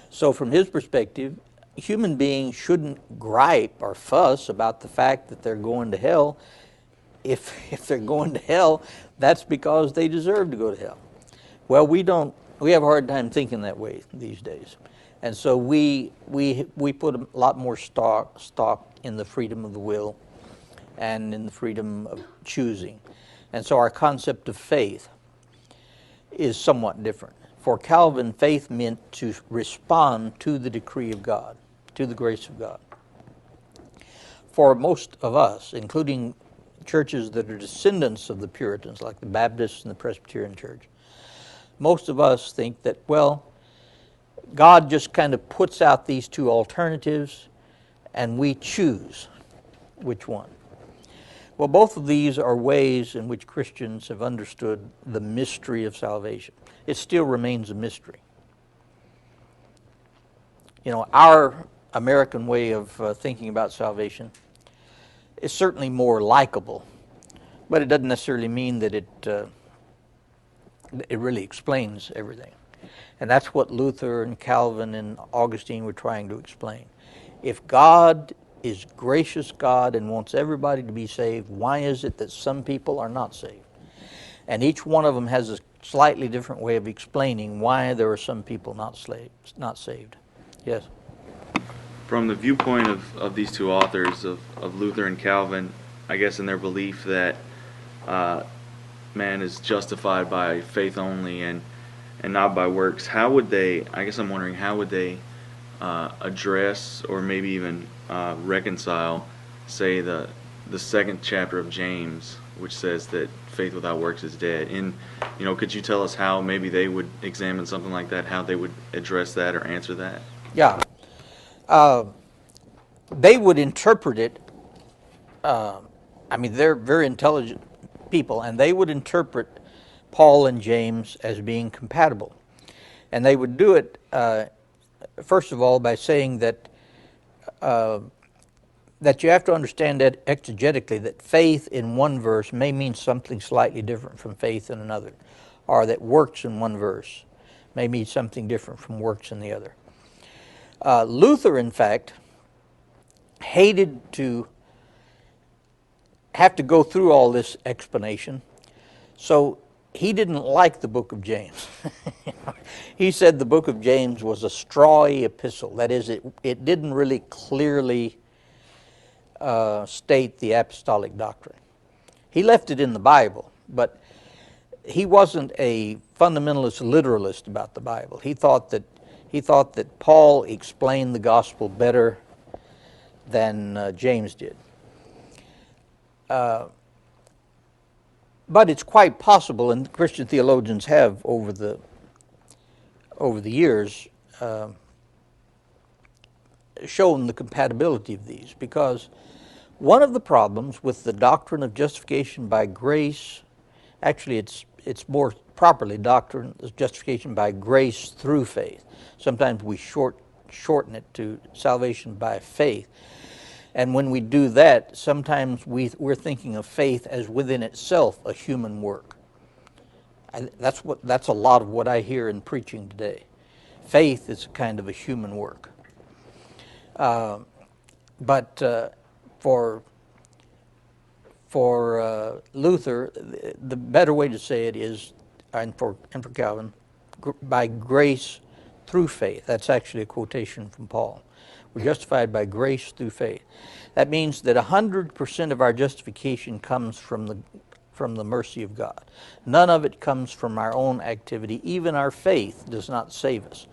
So from his perspective, human beings shouldn't gripe or fuss about the fact that they're going to hell. If they're going to hell, that's because they deserve to go to hell. Well, we have a hard time thinking that way these days. And so we put a lot more stock in the freedom of the will and in the freedom of choosing. And so our concept of faith is somewhat different. For Calvin, faith meant to respond to the decree of God, to the grace of God. For most of us, including churches that are descendants of the Puritans, like the Baptists and the Presbyterian Church, most of us think that, well, God just kind of puts out these two alternatives and we choose which one. Well, both of these are ways in which Christians have understood the mystery of salvation. It still remains a mystery. You know, our American way of thinking about salvation is certainly more likable, but it doesn't necessarily mean that it really explains everything. And that's what Luther and Calvin and Augustine were trying to explain. If God is gracious God and wants everybody to be saved, why is it that some people are not saved? And each one of them has a slightly different way of explaining why there are some people not saved. Yes? From the viewpoint of these two authors, of Luther and Calvin, I guess in their belief that man is justified by faith only and not by works, how would they, I guess I'm wondering, how would they address or maybe even reconcile, say, the second chapter of James, which says that faith without works is dead? And, you know, could you tell us how maybe they would examine something like that, how they would address that or answer that? Yeah. They would interpret it, they're very intelligent people, and they would interpret Paul and James as being compatible. And they would do it, first of all, by saying that you have to understand that exegetically, that faith in one verse may mean something slightly different from faith in another, or that works in one verse may mean something different from works in the other. Luther, in fact, hated to have to go through all this explanation, so he didn't like the book of James. He said the book of James was a strawy epistle. That is, it didn't really clearly state the apostolic doctrine. He left it in the Bible, but he wasn't a fundamentalist literalist about the Bible. He thought that Paul explained the gospel better than James did. But it's quite possible, and Christian theologians have over the years shown the compatibility of these, because one of the problems with the doctrine of justification by grace, actually it's more properly doctrine of justification by grace through faith. Sometimes we shorten it to salvation by faith. And when we do that, sometimes we're thinking of faith as within itself a human work. That's a lot of what I hear in preaching today. Faith is kind of a human work. But for Luther, the better way to say it is, and for Calvin, by grace through faith. That's actually a quotation from Paul. We're justified by grace through faith. That means that 100% of our justification comes from the mercy of God. None of it comes from our own activity. Even our faith does not save us,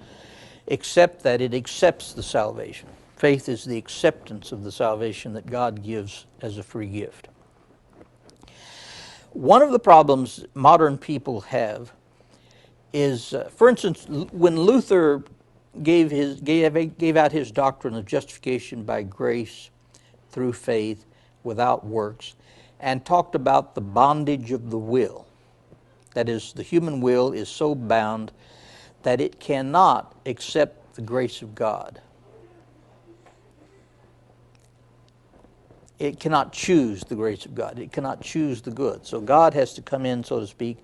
except that it accepts the salvation. Faith is the acceptance of the salvation that God gives as a free gift. One of the problems modern people have is, for instance, when Luther gave out his doctrine of justification by grace through faith without works, and talked about the bondage of the will. That is, the human will is so bound that it cannot accept the grace of God. It cannot choose the grace of God. It cannot choose the good. So God has to come in, so to speak,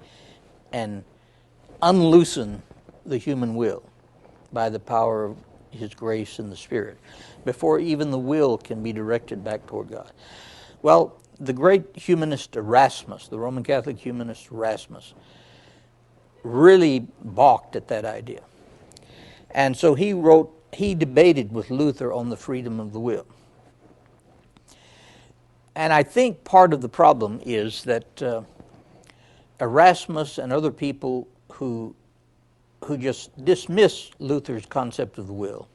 and unloosen the human will by the power of His grace and the Spirit, before even the will can be directed back toward God. Well, the great humanist Erasmus, the Roman Catholic humanist Erasmus, really balked at that idea. And so he debated with Luther on the freedom of the will. And I think part of the problem is that Erasmus and other people who just dismiss Luther's concept of the will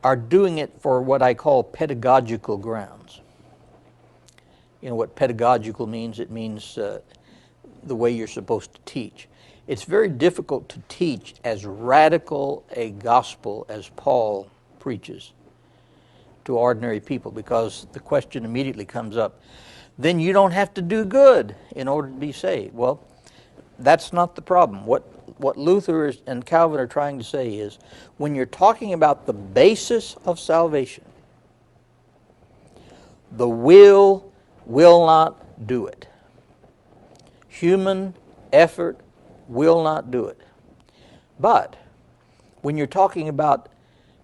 are doing it for what I call pedagogical grounds. You know what pedagogical means? It means the way you're supposed to teach. It's very difficult to teach as radical a gospel as Paul preaches to ordinary people, because the question immediately comes up, then you don't have to do good in order to be saved. Well, that's not the problem. What Luther and Calvin are trying to say is, when you're talking about the basis of salvation, the will not do it. Human effort will not do it. But when you're talking about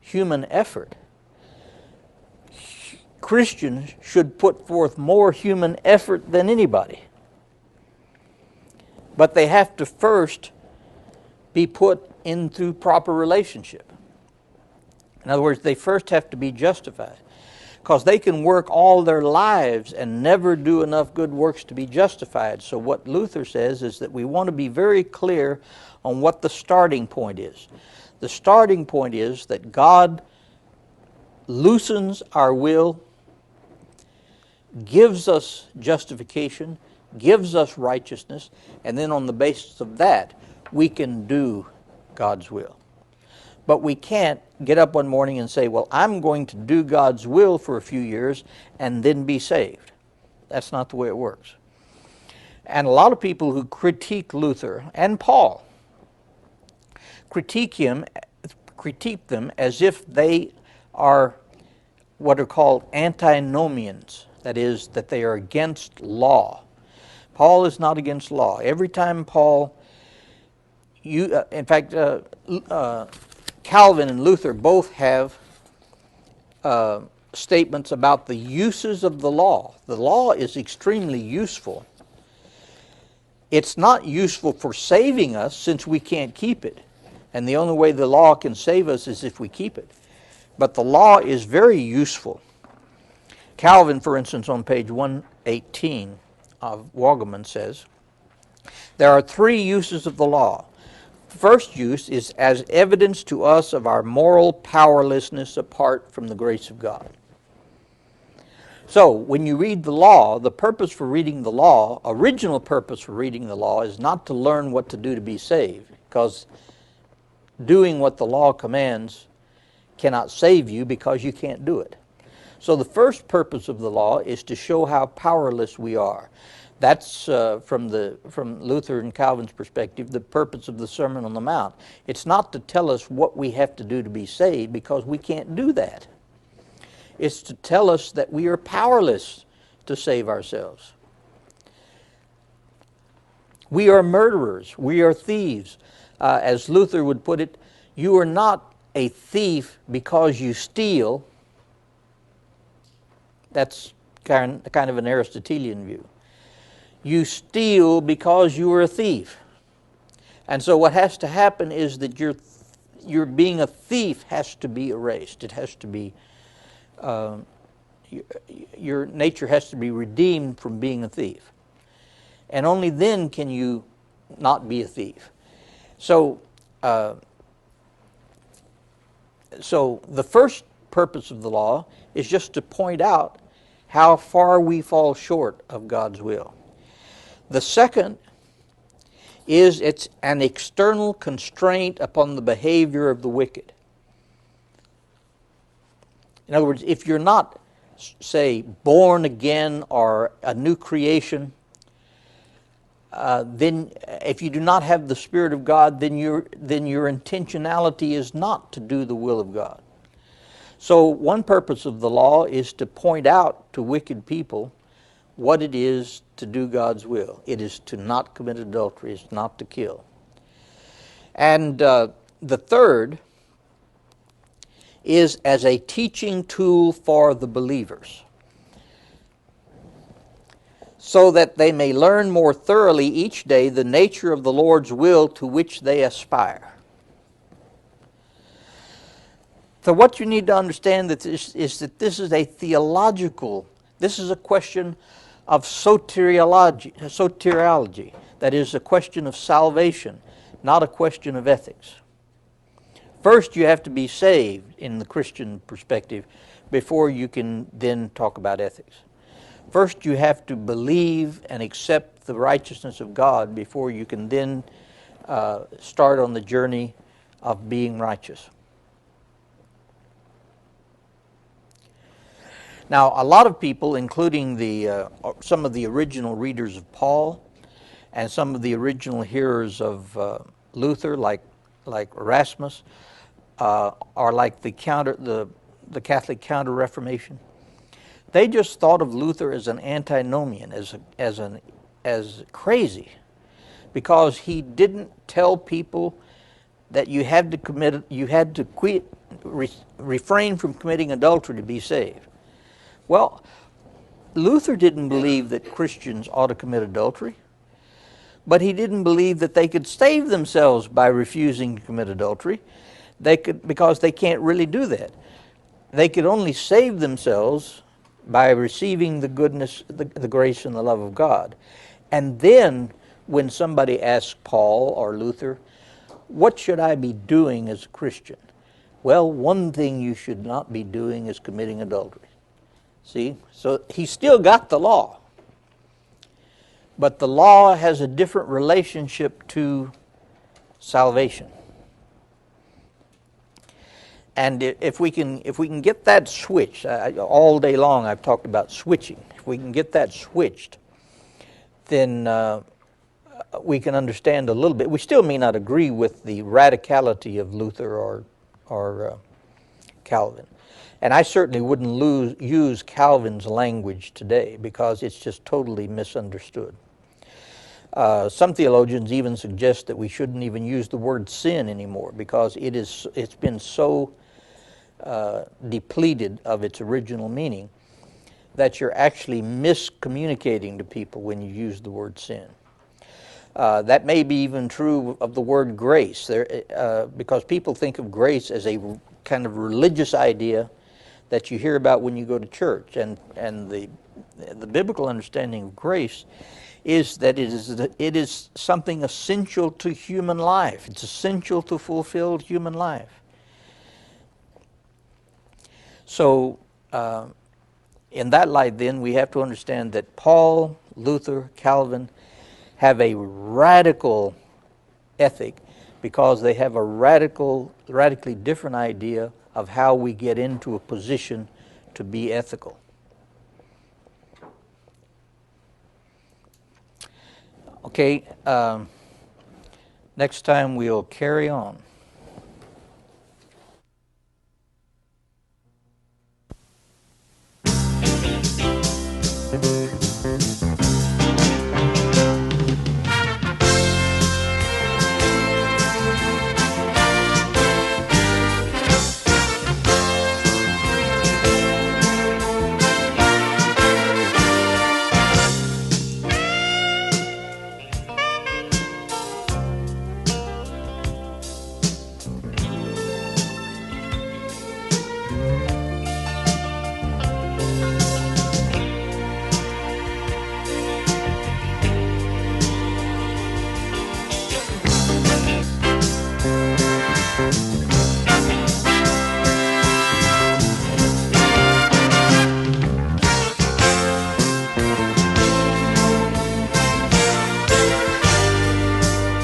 human effort, Christians should put forth more human effort than anybody. But they have to first be put into proper relationship. In other words, they first have to be justified, because they can work all their lives and never do enough good works to be justified. So what Luther says is that we want to be very clear on what the starting point is. The starting point is that God loosens our will, gives us justification, gives us righteousness, and then on the basis of that, we can do God's will. But we can't get up one morning and say, well, I'm going to do God's will for a few years and then be saved. That's not the way it works. And a lot of people who critique Luther and Paul critique them as if they are what are called antinomians. That is, that they are against law. Paul is not against law. Every time Paul, in fact, Calvin and Luther both have statements about the uses of the law. The law is extremely useful. It's not useful for saving us, since we can't keep it. And the only way the law can save us is if we keep it. But the law is very useful. Calvin, for instance, on page 118 of Woggeman says, There are three uses of the law. First use is as evidence to us of our moral powerlessness apart from the grace of God. So, when you read the law, the purpose for reading the law, original purpose for reading the law, is not to learn what to do to be saved, because doing what the law commands cannot save you because you can't do it. So the first purpose of the law is to show how powerless we are. That's from Luther and Calvin's perspective, the purpose of the Sermon on the Mount. It's not to tell us what we have to do to be saved, because we can't do that. It's to tell us that we are powerless to save ourselves. We are murderers. We are thieves. As Luther would put it, you are not a thief because you steal. That's kind of an Aristotelian view. You steal because you are a thief. And so what has to happen is that your being a thief has to be erased. It has to be, your nature has to be redeemed from being a thief. And only then can you not be a thief. So the first purpose of the law is just to point out how far we fall short of God's will. The second is it's an external constraint upon the behavior of the wicked. In other words, if you're not, say, born again or a new creation, then if you do not have the Spirit of God, then your intentionality is not to do the will of God. So one purpose of the law is to point out to wicked people what it is to do God's will. It is to not commit adultery. It's not to kill. And the third is as a teaching tool for the believers, so that they may learn more thoroughly each day the nature of the Lord's will to which they aspire. So what you need to understand is that this is a theological, this is a question of soteriology. That is a question of salvation, not a question of ethics. First, you have to be saved in the Christian perspective before you can then talk about ethics. First, you have to believe and accept the righteousness of God before you can then start on the journey of being righteous. Now, a lot of people, including some of the original readers of Paul and some of the original hearers of Luther, like Erasmus, or like the Catholic Counter-Reformation, they just thought of Luther as an antinomian, as crazy, because he didn't tell people that you had to refrain from committing adultery to be saved. Well, Luther didn't believe that Christians ought to commit adultery, but he didn't believe that they could save themselves by refusing to commit adultery. Because they can't really do that. They could only save themselves by receiving the goodness, the grace and the love of God. And then when somebody asks Paul or Luther, what should I be doing as a Christian? Well, one thing you should not be doing is committing adultery. See? So he still got the law. But the law has a different relationship to salvation. And if we can get that switched, all day long I've talked about switching. If we can get that switched, then we can understand a little bit. We still may not agree with the radicality of Luther or Calvin. And I certainly wouldn't use Calvin's language today because it's just totally misunderstood. Some theologians even suggest that we shouldn't even use the word sin anymore because it's been so depleted of its original meaning that you're actually miscommunicating to people when you use the word sin. That may be even true of the word grace, because people think of grace as a kind of religious idea that you hear about when you go to church, and the biblical understanding of grace is that it is something essential to human life. It's essential to fulfill human life. So, in that light, then, we have to understand that Paul, Luther, Calvin have a radical ethic because they have a radically different idea of how we get into a position to be ethical. Okay, next time we'll carry on.